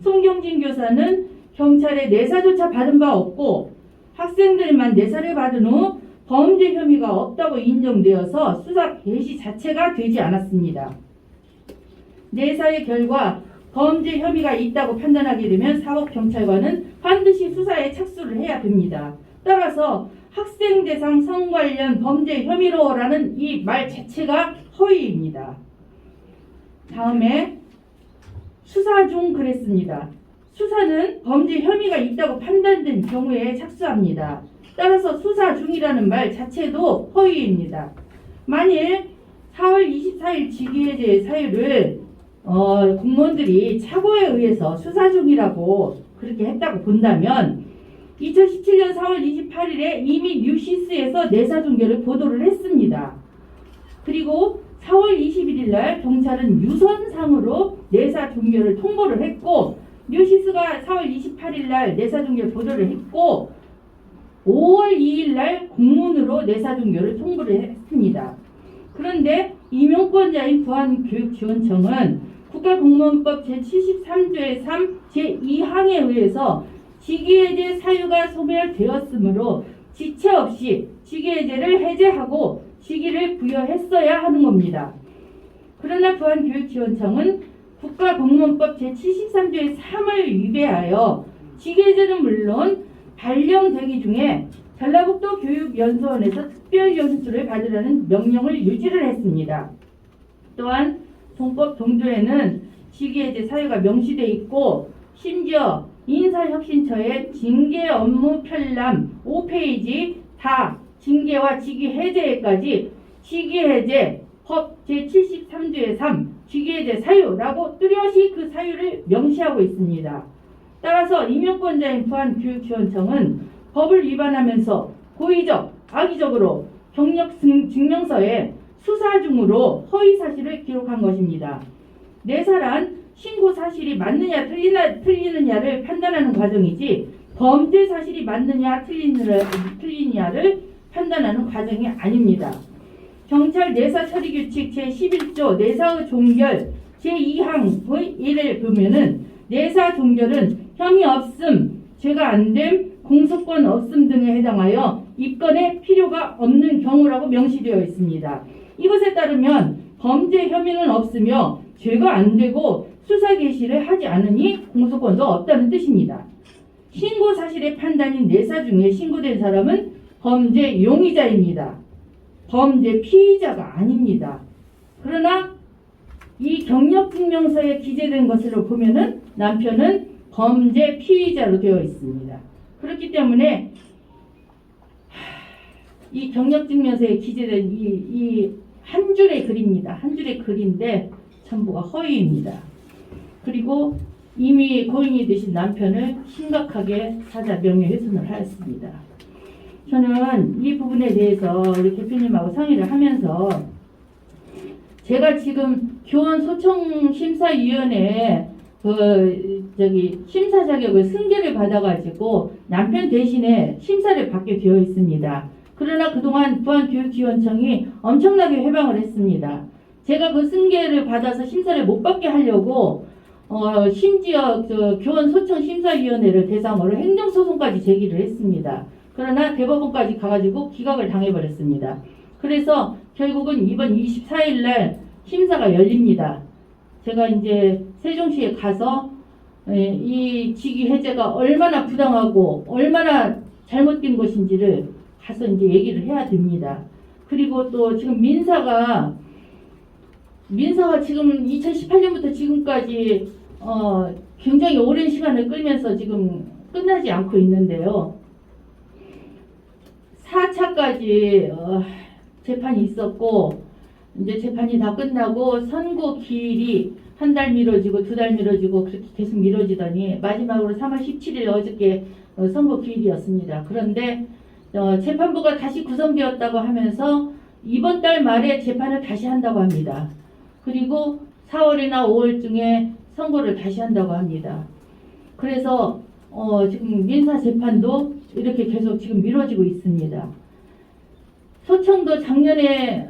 송경진 교사는 경찰에 내사조차 받은 바 없고 학생들만 내사를 받은 후 범죄 혐의가 없다고 인정되어서 수사 개시 자체가 되지 않았습니다. 내사의 결과 범죄 혐의가 있다고 판단하게 되면 사법경찰관은 반드시 수사에 착수를 해야 됩니다. 따라서 학생 대상 성 관련 범죄 혐의로라는 이 말 자체가 허위입니다. 다음에 수사 중 그랬습니다. 수사는 범죄 혐의가 있다고 판단된 경우에 착수합니다. 따라서 수사 중이라는 말 자체도 허위입니다. 만일 4월 24일 직위해제 사유를 공무원들이 착오에 의해서 수사 중이라고 그렇게 했다고 본다면 2017년 4월 28일에 이미 뉴시스에서 내사 종결을 보도를 했습니다. 그리고 4월 21일 날 경찰은 유선상으로 내사 종결을 통보를 했고 뉴시스가 4월 28일 날 내사 종결 보도를 했고 5월 2일 날 공문으로 내사 종결을 통보를 했습니다. 그런데 임용권자인 부안교육지원청은 국가공무원법 제73조의 3 제2항에 의해서 직위해제 사유가 소멸되었으므로 지체 없이 직위해제를 해제하고 직위를 부여했어야 하는 겁니다. 그러나 부안교육지원청은 국가공무원법 제73조의 3을 위배하여 직위해제는 물론 발령 대기 중에 전라북도 교육연수원에서 특별연수를 받으라는 명령을 유지를 했습니다. 또한 동법 동조에는 직위해제 사유가 명시되어 있고 심지어 인사혁신처의 징계 업무 편람 5페이지 다 징계와 직위해제까지 직위해제 법 제73조의 3 직위해제 사유라고 뚜렷이 그 사유를 명시하고 있습니다. 따라서 임용권자인 부안교육지원청은 법을 위반하면서 고의적, 악의적으로 경력증명서에 수사 중으로 허위 사실을 기록한 것입니다. 내사란 신고 사실이 맞느냐 틀리느냐를 판단하는 과정이지 범죄 사실이 맞느냐 틀리느냐를 판단하는 과정이 아닙니다. 경찰 내사처리규칙 제11조 내사의 종결 제2항의 1을 보면은 내사 종결은 혐의 없음, 죄가 안됨, 공소권 없음 등에 해당하여 입건의 필요가 없는 경우라고 명시되어 있습니다. 이것에 따르면 범죄 혐의는 없으며 죄가 안 되고 수사 개시를 하지 않으니 공소권도 없다는 뜻입니다. 신고 사실의 판단인 내사 중에 신고된 사람은 범죄 용의자입니다. 범죄 피의자가 아닙니다. 그러나 이 경력증명서에 기재된 것으로 보면은 남편은 범죄 피의자로 되어 있습니다. 그렇기 때문에 이 경력증명서에 기재된 이 한 줄의 글입니다. 한 줄의 글인데 전부가 허위입니다. 그리고 이미 고인이 되신 남편을 심각하게 사자 명예훼손을 하였습니다. 저는 이 부분에 대해서 우리 대표님하고 상의를 하면서 제가 지금 교원소청심사위원회에 심사 자격을 승계를 받아가지고 남편 대신에 심사를 받게 되어 있습니다. 그러나 그동안 부안교육지원청이 엄청나게 회방을 했습니다. 제가 그 승계를 받아서 심사를 못 받게 하려고 심지어 교원소청심사위원회를 대상으로 행정소송까지 제기를 했습니다. 그러나 대법원까지 가가지고 기각을 당해버렸습니다. 그래서 결국은 이번 24일 날 심사가 열립니다. 제가 이제 세종시에 가서 이 직위 해제가 얼마나 부당하고 얼마나 잘못된 것인지를 가서 이제 얘기를 해야 됩니다. 그리고 또 지금 민사가 지금 2018년부터 지금까지 굉장히 오랜 시간을 끌면서 지금 끝나지 않고 있는데요. 4차까지 재판이 있었고 이제 재판이 다 끝나고 선고 기일이 한 달 미뤄지고 2달 미뤄지고 그렇게 계속 미뤄지더니 마지막으로 3월 17일 어저께 선고 기일이었습니다. 그런데 재판부가 다시 구성되었다고 하면서 이번 달 말에 재판을 다시 한다고 합니다. 그리고 4월이나 5월 중에 선고를 다시 한다고 합니다. 그래서 지금 민사 재판도 이렇게 계속 지금 미뤄지고 있습니다. 소청도 작년에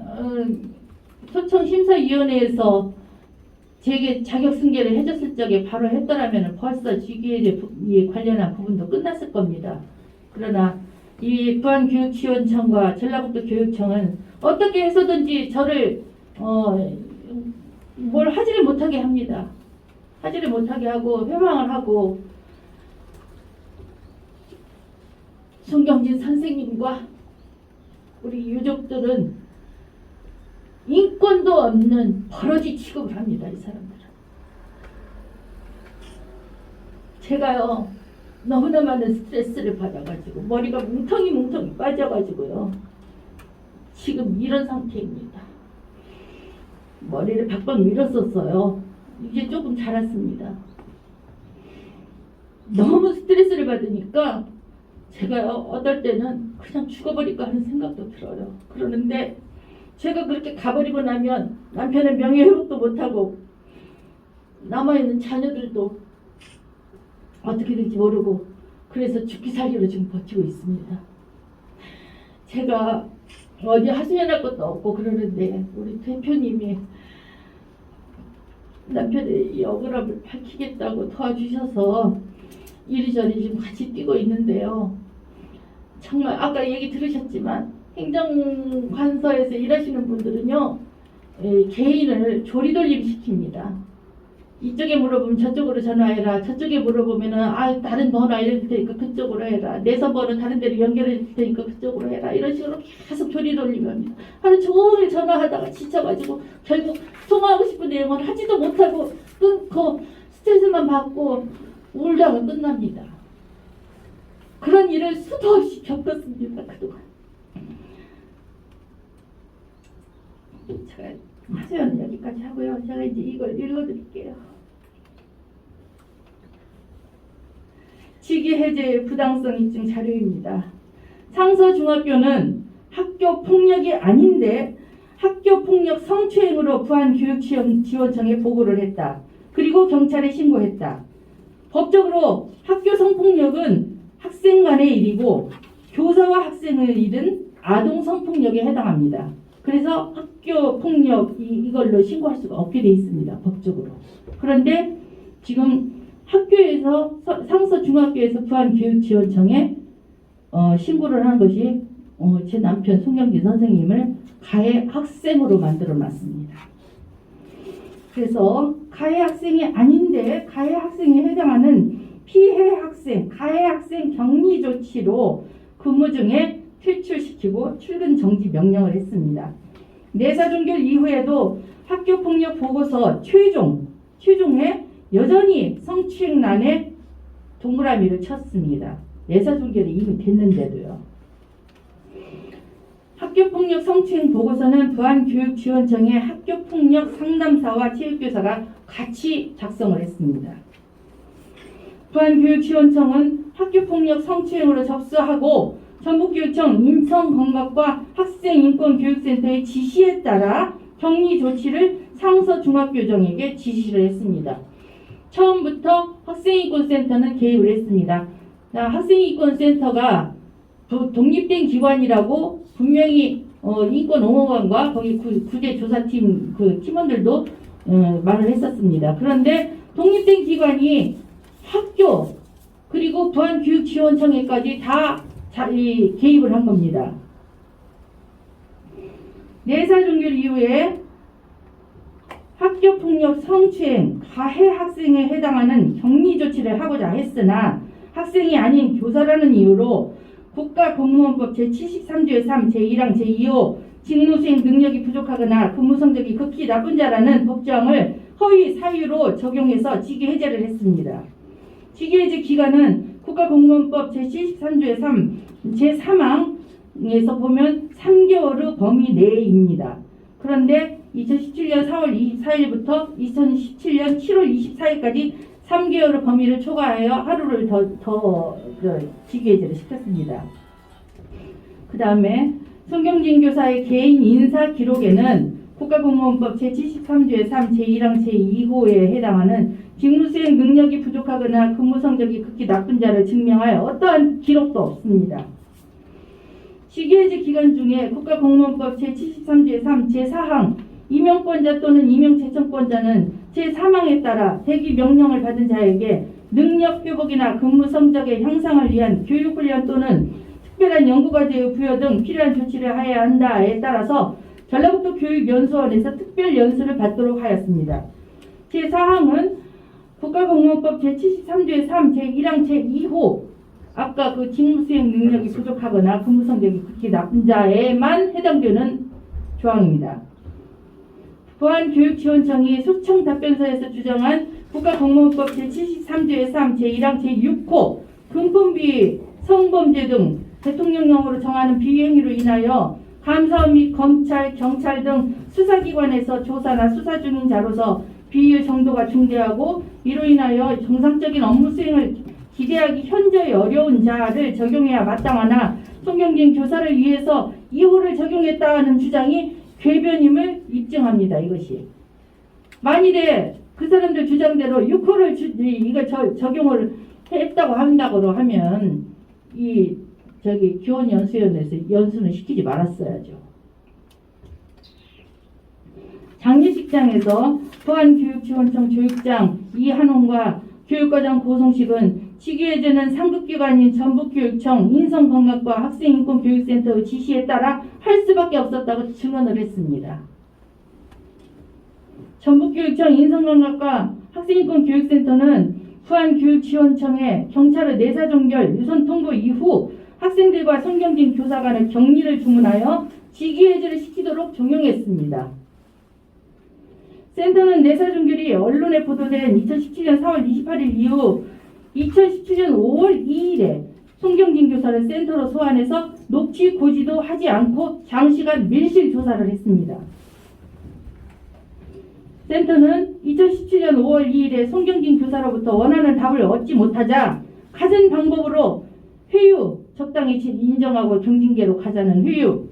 소청심사위원회에서 제게 자격승계를 해줬을 적에 바로 했더라면 벌써 직위에 관련한 부분도 끝났을 겁니다. 그러나 이 부안교육지원청과 전라북도 교육청은 어떻게 해서든지 저를 뭘 하지를 못하게 합니다. 하지를 못하게 하고 회방을 하고 송경진 선생님과 우리 유족들은 인권도 없는 버러지 취급을 합니다. 이 사람들은. 제가요 너무나 많은 스트레스를 받아가지고 머리가 뭉텅이 빠져가지고요 지금 이런 상태입니다. 머리를 박박 밀었었어요. 이제 조금 자랐습니다. 너무 스트레스를 받으니까 제가요 어떨 때는 그냥 죽어버릴까 하는 생각도 들어요. 그러는데 제가 그렇게 가버리고 나면 남편의 명예 회복도 못하고 남아있는 자녀들도 어떻게 될지 모르고 그래서 죽기 살기로 지금 버티고 있습니다. 제가 어디 하소연할 것도 없고 그러는데 우리 대표님이 남편의 억울함을 밝히겠다고 도와주셔서 이리저리 지금 같이 뛰고 있는데요. 정말 아까 얘기 들으셨지만 행정관서에서 일하시는 분들은요 개인을 조리돌림 시킵니다. 이쪽에 물어보면 저쪽으로 전화해라. 저쪽에 물어보면은 다른 번호 알려줄 테니까 그쪽으로 해라. 내서 번호 다른 데로 연결해 줄 테니까 그쪽으로 해라. 이런 식으로 계속 조리돌림을 합니다. 하루 종일 전화하다가 지쳐가지고 결국 통화하고 싶은 내용을 하지도 못하고 끊고 스트레스만 받고 울다가 끝납니다. 그런 일을 수도 없이 겪었습니다. 그동안. 제가 하소연은 여기까지 하고요. 제가 이제 이걸 읽어드릴게요. 직위해제의 부당성 입증 자료입니다. 상서중학교는 학교 폭력이 아닌데 학교 폭력 성추행으로 부안교육지원청에 보고를 했다. 그리고 경찰에 신고했다. 법적으로 학교 성폭력은 학생 간의 일이고 교사와 학생의 일은 아동 성폭력에 해당합니다. 그래서 학교 폭력 이걸로 신고할 수가 없게 돼 있습니다. 법적으로. 그런데 지금 학교에서 상서중학교에서 부안교육지원청에 신고를 한 것이 제 남편 송경진 선생님을 가해 학생으로 만들어 놨습니다. 그래서 가해 학생이 아닌데 가해 학생에 해당하는 피해 학생, 가해 학생 격리 조치로 근무 중에 퇴출시키고 출근 정지 명령을 했습니다. 내사 종결 이후에도 학교폭력 보고서 최종에 여전히 성추행란에 동그라미를 쳤습니다. 내사 종결이 이미 됐는데도요. 학교폭력 성추행 보고서는 부안교육지원청의 학교폭력 상담사와 체육교사가 같이 작성을 했습니다. 부안교육지원청은 학교폭력 성추행으로 접수하고 전북교육청 인성건강과 학생인권교육센터의 지시에 따라 격리 조치를 상서중학교정에게 지시를 했습니다. 처음부터 학생인권센터는 개입을 했습니다. 학생인권센터가 독립된 기관이라고 분명히 인권옹호관과 거기 구제조사팀 그 팀원들도 말을 했었습니다. 그런데 독립된 기관이 학교 그리고 부안교육지원청에까지 다 개입을 한 겁니다. 내사 종결 이후에 학교폭력 성추행 가해 학생에 해당하는 격리 조치를 하고자 했으나 학생이 아닌 교사라는 이유로 국가공무원법 제73조의 3, 제1항, 제2호 직무수행 능력이 부족하거나 근무 성적이 극히 나쁜 자라는 법정을 허위 사유로 적용해서 직위해제를 했습니다. 직위해제 기간은 국가공무원법 제73조의 3, 제3항에서 보면 3개월 후 범위 내입니다. 그런데 2017년 4월 24일부터 2017년 7월 24일까지 3개월의 범위를 초과하여 하루를 더 직위해제를 시켰습니다. 그 다음에 송경진 교사의 개인 인사 기록에는 국가공무원법 제73조의 3, 제1항 제2호에 해당하는 직무수행 능력이 부족하거나 근무 성적이 극히 나쁜 자를 증명할 어떠한 기록도 없습니다. 직위해제 기간 중에 국가공무원법 제73조의 3, 제4항 임용권자 또는 임용제청권자는 제3항에 따라 대기 명령을 받은 자에게 능력 회복이나 근무 성적의 향상을 위한 교육훈련 또는 특별한 연구과제의 부여 등 필요한 조치를 해야 한다에 따라서 전라북도 교육연수원에서 특별연수를 받도록 하였습니다. 제4항은 국가공무원법 제73조의 3, 제1항 제2호 아까 그 직무수행 능력이 부족하거나 근무 성적이 극히 나쁜 자에만 해당되는 조항입니다. 보안교육지원청이 소청 답변서에서 주장한 국가공무원법 제73조의 3, 제1항 제6호 금품비, 성범죄 등 대통령령으로 정하는 비위행위로 인하여 감사원 및 검찰, 경찰 등 수사기관에서 조사나 수사 중인 자로서 비위의 정도가 중대하고 이로 인하여 정상적인 업무 수행을 기대하기 현저히 어려운 자를 적용해야 마땅하나 송경진 교사를 위해서 2호를 적용했다는 주장이 궤변임을 입증합니다. 이것이 만일에 그 사람들 주장대로 6호를 적용을 했다고 한다고 하면 교원연수위원회에서 연수는 시키지 말았어야죠. 장례식장에서 보안교육지원청 조육장 이한홍과 교육과장 고송식은 직위해제는 상급기관인 전북교육청 인성건강과 학생인권교육센터의 지시에 따라 할 수밖에 없었다고 증언을 했습니다. 전북교육청 인성건강과 학생인권교육센터는 보안교육지원청에 경찰의 내사종결 유선 통보 이후 학생들과 송경진 교사 간의 격리를 주문하여 직위해제를 시키도록 종용했습니다. 센터는 내사종결이 언론에 보도된 2017년 4월 28일 이후 2017년 5월 2일에 송경진 교사를 센터로 소환해서 녹취 고지도 하지 않고 장시간 밀실 조사를 했습니다. 센터는 2017년 5월 2일에 송경진 교사로부터 원하는 답을 얻지 못하자 가진 방법으로 회유, 적당히 인정하고 경징계로 가자는 회유,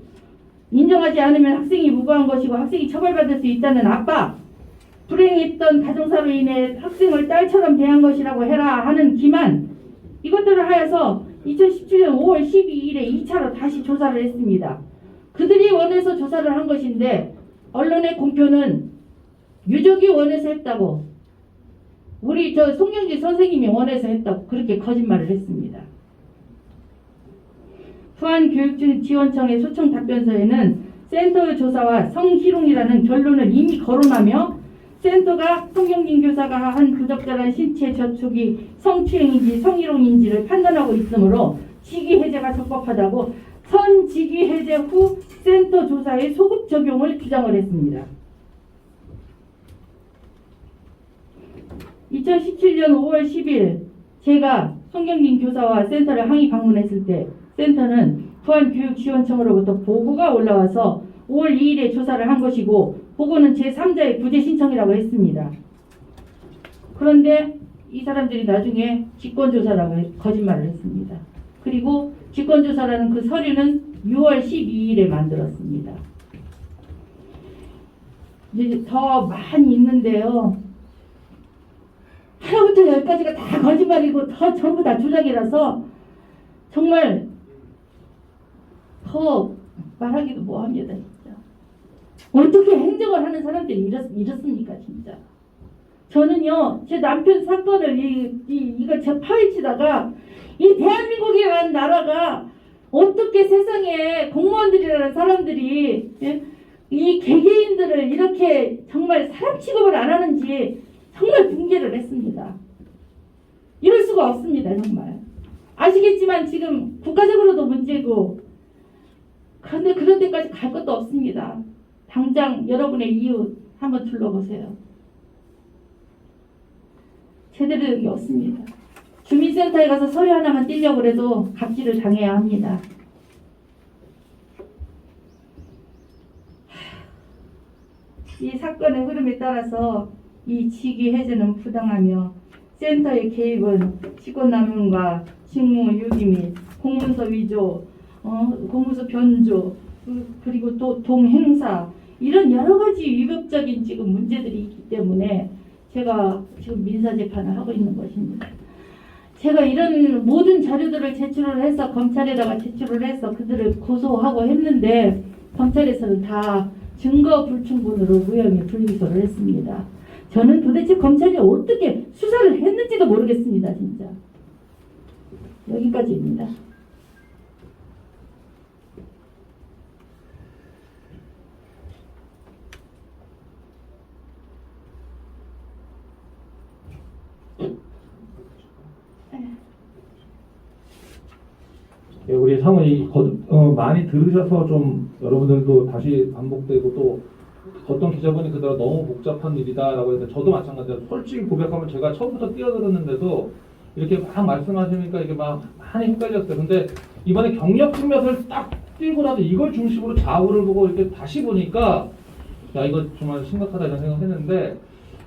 인정하지 않으면 학생이 무고한 것이고 학생이 처벌받을 수 있다는 압박, 불행했던 가정사로 인해 학생을 딸처럼 대한 것이라고 해라 하는 기만, 이것들을 하여서 2017년 5월 12일에 2차로 다시 조사를 했습니다. 그들이 원해서 조사를 한 것인데 언론의 공표는 유족이 원해서 했다고, 우리 송경진 선생님이 원해서 했다고 그렇게 거짓말을 했습니다. 보안교육지원청의 소청 답변서에는 센터의 조사와 성희롱이라는 결론을 이미 거론하며 센터가 송경진 교사가 한 부적절한 신체 접촉이 성추행인지 성희롱인지를 판단하고 있으므로 직위해제가 적법하다고 선직위해제 후 센터 조사의 소급 적용을 주장을 했습니다. 2017년 5월 10일 제가 송경진 교사와 센터를 항의 방문했을 때 센터는 보안교육지원청으로부터 보고가 올라와서 5월 2일에 조사를 한 것이고 보고는 제3자의 구제 신청이라고 했습니다. 그런데 이 사람들이 나중에 직권조사라고 거짓말을 했습니다. 그리고 직권조사라는 그 서류는 6월 12일에 만들었습니다. 이제 더 많이 있는데요. 하나부터 열까지가 다 거짓말이고 전부 다 조작이라서 정말 더 말하기도 뭐합니다. 진짜 어떻게 행정을 하는 사람들이 이렇습니까? 진짜 저는요 제 남편 사건을 이거 제 파헤치다가 이 대한민국이라는 나라가 어떻게 세상에 공무원들이라는 사람들이 이 개개인들을 이렇게 정말 사람 취급을 안 하는지 정말 붕괴를 했습니다. 이럴 수가 없습니다. 정말 아시겠지만 지금 국가적으로도 문제고 그런데 그런 데까지 갈 것도 없습니다. 당장 여러분의 이웃 한번 둘러보세요. 제대로 된 게 없습니다. 주민센터에 가서 서류 하나만 떼려고 해도 갑질을 당해야 합니다. 이 사건의 흐름에 따라서 이 직위 해제는 부당하며 센터의 개입은 직권남용과 직무 유기 및 공문서 위조, 공문서 변조, 그리고 또 동행사 이런 여러 가지 위법적인 지금 문제들이 있기 때문에 제가 지금 민사재판을 하고 있는 것입니다. 제가 이런 모든 자료들을 제출을 해서 검찰에다가 제출을 해서 그들을 고소하고 했는데 검찰에서는 다 증거 불충분으로 무혐의 불기소를 했습니다. 저는 도대체 검찰이 어떻게 수사를 했는지도 모르겠습니다. 진짜. 여기까지입니다. 예, 우리 사모님 많이 들으셔서 좀 여러분들도 다시 반복되고 또 어떤 기자분이 그대로 너무 복잡한 일이다라고 해서 저도 마찬가지로 솔직히 고백하면 제가 처음부터 뛰어들었는데도 이렇게 막 말씀하시니까 이게 막 많이 헷갈렸어요. 근데 이번에 경력 측면을 딱 띄고 나서 이걸 중심으로 좌우를 보고 이렇게 다시 보니까 야 이거 정말 심각하다 이런 생각했는데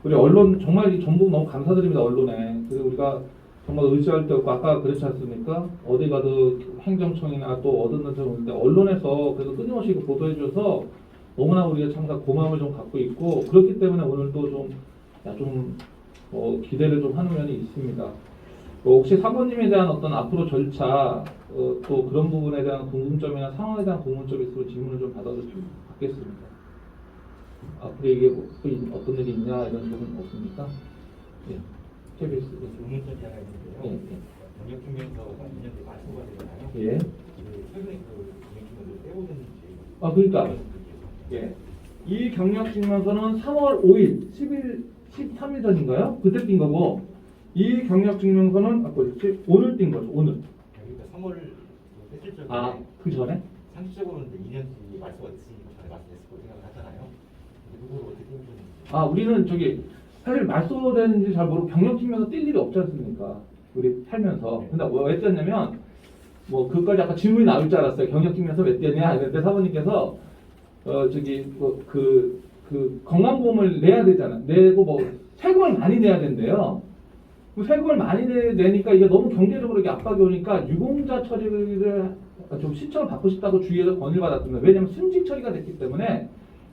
우리 언론 정말 이 전부 너무 감사드립니다. 언론에. 그리고 우리가 정말 의지할 데 없고 아까 그렇지 않습니까? 어디 가도 행정청이나 또 어떤 데서 오는데 언론에서 그래도 끊임없이 보도해 주셔서 너무나 우리가 참 고마움을 좀 갖고 있고 그렇기 때문에 오늘도 좀 기대를 좀 하는 면이 있습니다. 혹시 사모님에 대한 어떤 앞으로 절차 또 그런 부분에 대한 궁금점이나 상황에 대한 궁금점이 있으면 질문을 좀 받겠습니다. 앞으로 이게 어떤 일이 있냐 이런 부분 없습니까? 예. KBS. 의문점이 하나 있는데요. 경력증명서가 2년 뒤에 말소가 되잖아요. 예. 최근에 그 경력증명서를 떼오는지. 그러니까 예. 이 경력증명서는 3월 5일, 13일 전인가요? 그때 띈 거고 이 경력증명서는 오늘 띈 거죠. 오늘. 그러니까 3월 실질적으로 그 전에? 상식적으로는 이제 2년 뒤에 말소가 됐으니까 전에 말소됐을 거라고 생각을 하잖아요. 누구를 어떻게 떼우는지. 우리는 사실 말소되는지 잘 모르고 경력증명서 뛸 일이 없지 않습니까? 우리 살면서. 근데 왜 뗐냐면 그까지 아까 질문이 나올 줄 알았어요. 경력증명서 왜 뗐냐? 그때 사모님께서 건강보험을 내야 되잖아. 내고 세금을 많이 내야 된대요. 세금을 많이 내니까 이게 너무 경제적으로 이게 압박이 오니까 유공자 처리를 좀 신청을 받고 싶다고 주위에서 건의를 받았습니다. 왜냐하면 순직 처리가 됐기 때문에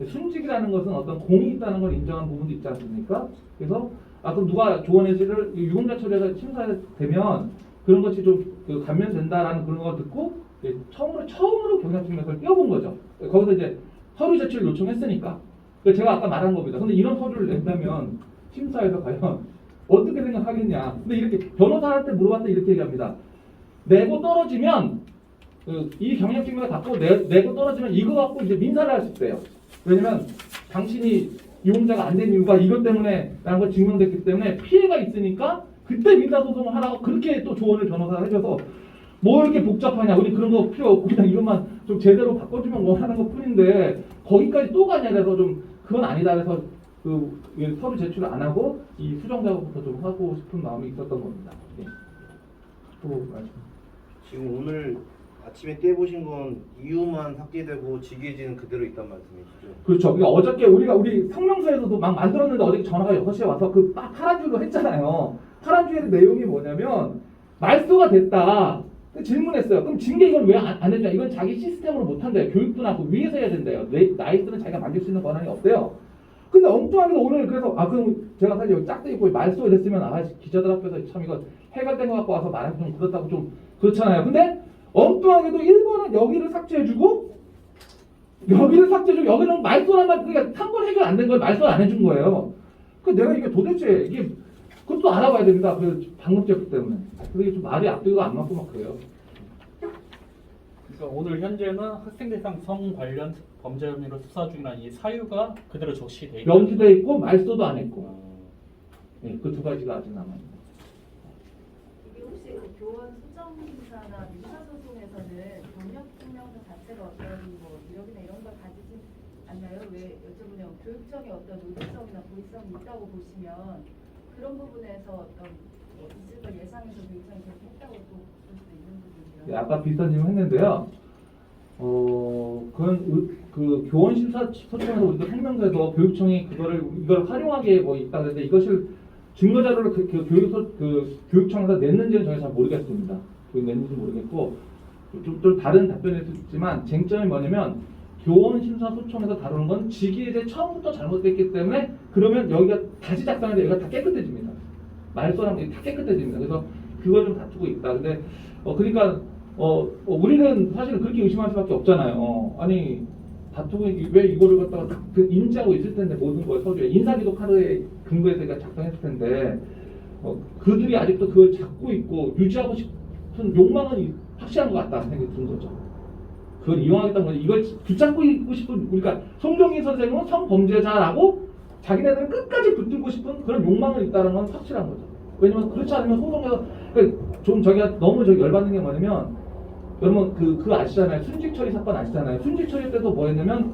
순직이라는 것은 어떤 공이 있다는 걸 인정한 부분도 있지 않습니까? 그래서 그럼 누가 조언해지를 유공자 처리가 심사되면 그런 것이 좀 감면된다라는 그런 걸 듣고 처음으로 경력증명서를 띄워본 거죠. 거기서 이제 서류 제출을 요청했으니까. 제가 아까 말한 겁니다. 근데 이런 서류를 낸다면 심사에서 과연 어떻게 생각하겠냐. 근데 이렇게 변호사한테 물어봤더니 이렇게 얘기합니다. 내고 떨어지면 이 경력증명을 갖고 내고 떨어지면 이거 갖고 이제 민사를 할 수 있대요. 왜냐면 당신이 유공자가 안 된 이유가 이것 때문에 라는 걸 증명됐기 때문에 피해가 있으니까 그때 민사소송을 하라고 그렇게 또 조언을 변호사가 해줘서 뭐 이렇게 복잡하냐. 우리 그런 거 필요 없고 그냥 이것만 좀 제대로 바꿔주면 원하는 것 뿐인데 거기까지 또 가냐 그래서 좀 그건 아니다 그래서 서류 제출을 안 하고 이 수정 작업부터 좀 하고 싶은 마음이 있었던 겁니다. 네. 또 말씀. 지금 오늘 아침에 떼보신 건 이유만 삭제되고 직위해지는 그대로 있단 말씀이시죠? 그렇죠. 그러니까 어저께 우리 성명서에서도 막 만들었는데 어저께 전화가 6시에 와서 파란 줄로 했잖아요. 파란 줄의 내용이 뭐냐면 말소가 됐다. 질문했어요. 그럼 징계 이걸 왜 안 했냐? 이건 자기 시스템으로 못한대요. 교육도 나고 위에서 해야 된대요. 나이스는 자기가 만들 수 있는 권한이 없대요. 근데 엉뚱하게도 오늘 그래서 그럼 제가 사실 여기 짝대 있고 말소가 됐으면 기자들 앞에서 참 이거 해갈된 거 갖고 와서 말하기 좀 그렇다고 좀 그렇잖아요. 근데 엉뚱하게도 1번은 여기를 삭제해주고 여기는 말소란 말 그러니까 3번 해결 안 된 걸 말소를 안 해준 거예요. 내가 이게 도대체 이게 그것도 알아봐야 됩니다. 방금 쪘기 때문에. 그게 좀 말이 앞뒤가 안 맞고 막 그래요. 그러니까 오늘 현재는 학생 대상 성 관련 범죄 혐의로 수사 중이라는 이 사유가 그대로 적시돼 있고 명시돼 있고 말소도 안 했고. 네, 그 두 가지가 아직 남아 있는. 이게 혹시 그 교원 수정심사나 민사소송에서는 경력증명서 자체가 어떤 이력이나 이런 걸 가지진 않나요? 왜 여쭤보냐면 교육청의 어떤 노동성이나 고의성이 있다고 보시면 그런 부분에서 어떤 있을 걸 예상해서 교육청이 그렇게 했다고 볼 수도 있는 부분이라. 아까 비슷한 질문 했는데요. 그 교원 심사 소청에서 우리도 성명서에서 교육청이 이걸 활용하게 뭐 있다 그랬는데 이것을 증거 자료를 교육청에서 냈는지는 저희 잘 모르겠습니다. 냈는지 모르겠고 좀 다른 답변이었지만 쟁점이 뭐냐면 교원 심사 소청에서 다루는 건 직위에 대해 처음부터 잘못됐기 때문에 그러면 여기가 다시 작성해서 여기가 다 깨끗해집니다. 말소랑 다 깨끗해집니다. 그래서 그걸 좀 다투고 있다. 근데 그러니까 우리는 사실 그렇게 의심할 수밖에 없잖아요. 아니 다투고 왜 이거를 갖다가 인지하고 있을 텐데 모든 걸 서류에 인사기록 카드에 근거해서 작성했을 텐데 그들이 아직도 그걸 잡고 있고 유지하고 싶은 욕망은 확실한 것 같다는 생각이 드는 거죠. 그걸 이용하겠다는 거죠. 이걸 붙잡고 있고 싶은 그러니까 송정희 선생님은 성범죄자라고 자기네들은 끝까지 붙들고 싶은 그런 욕망은 있다는 건 확실한 거죠. 왜냐면 그렇지 않으면 소송에서 좀 저기가 너무 열받는 게 뭐냐면 여러분 그 아시잖아요. 순직처리 사건 아시잖아요. 순직처리 때도 뭐 했냐면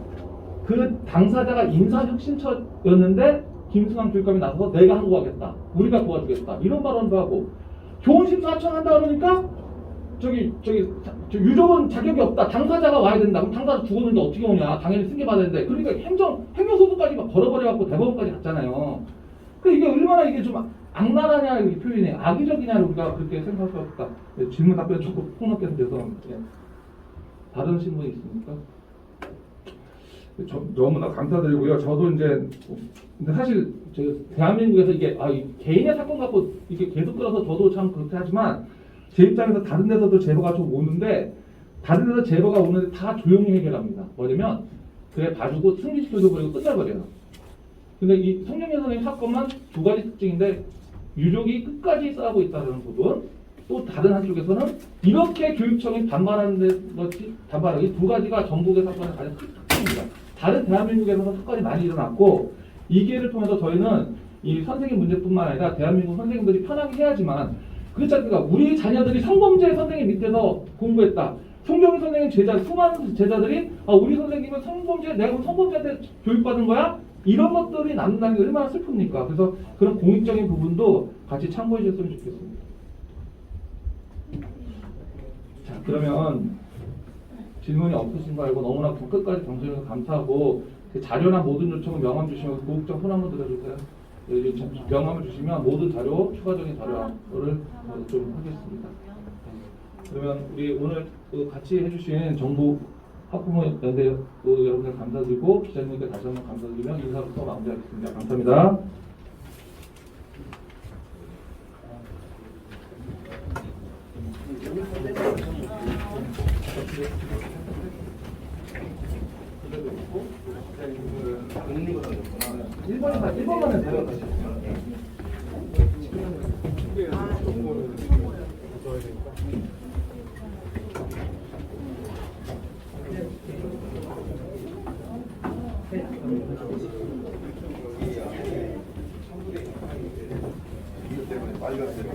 그 당사자가 인사혁신처였는데 김승환 교육감이 나서서 내가 항고하겠다. 우리가 도와주겠다. 이런 발언도 하고 교원심사 하청한다 그러니까 저기 유족은 자격이 없다. 당사자가 와야 된다. 그럼 당사자 죽었는데 어떻게 오냐. 당연히 승계받아야 되는데 그러니까 행정소송까지 막 걸어버려갖고 대법원까지 갔잖아요. 그러니까 이게 얼마나 이게 좀 악랄하냐 이 표현이 악의적이냐 우리가 그렇게 생각할 수 없다. 질문 답변 조금 폭넓게 해서 다른 신분이 있습니까? 너무나 감사드리고요. 저도 이제 근데 사실 대한민국에서 이게 개인의 사건 갖고 이렇게 계속 끌어서 저도 참 그렇게 하지만 제 입장에서 다른 데서도 제보가 좀 오는데 다른 데서 제보가 오는데 다 조용히 해결합니다. 뭐냐면 그래 봐주고 승진시켜줘 버리고 끝내버려요. 근데 이 송정희 선생님 사건만 두 가지 특징인데 유족이 끝까지 싸우고 있다는 부분 또 다른 한쪽에서는 이렇게 교육청이 반발하는 것이 반발하기 두 가지가 전국의 사건의 가장 큰 특징입니다. 다른 대한민국에서 사건이 많이 일어났고 이 기회를 통해서 저희는 이 선생님 문제뿐만 아니라 대한민국 선생님들이 편하게 해야지만 그렇지 않습니까? 우리 자녀들이 성범죄 선생님 밑에서 공부했다. 송정희 선생님 수많은 제자들이 우리 선생님은 성범죄 내가 성범죄한테 교육받은 거야? 이런 것들이 남는다는 게 얼마나 슬픕니까? 그래서 그런 공익적인 부분도 같이 참고해 주셨으면 좋겠습니다. 자, 그러면 질문이 없으신 거 알고 너무나 끝까지 정신해서 감사하고 그 자료나 모든 요청은 명함 주시면 고급장 손 한번 들어주세요. 명함을 주시면 모든 자료, 추가적인 자료를 좀 하겠습니다. 그러면 우리 오늘 같이 해주신 정부 학부모 연대 여러분들 감사드리고 기자님께 다시 한번 감사드리며 인사부터 마무리하겠습니다. 감사합니다. 일본만에 들어가시죠. 이것 때문에 빨리 갔어요.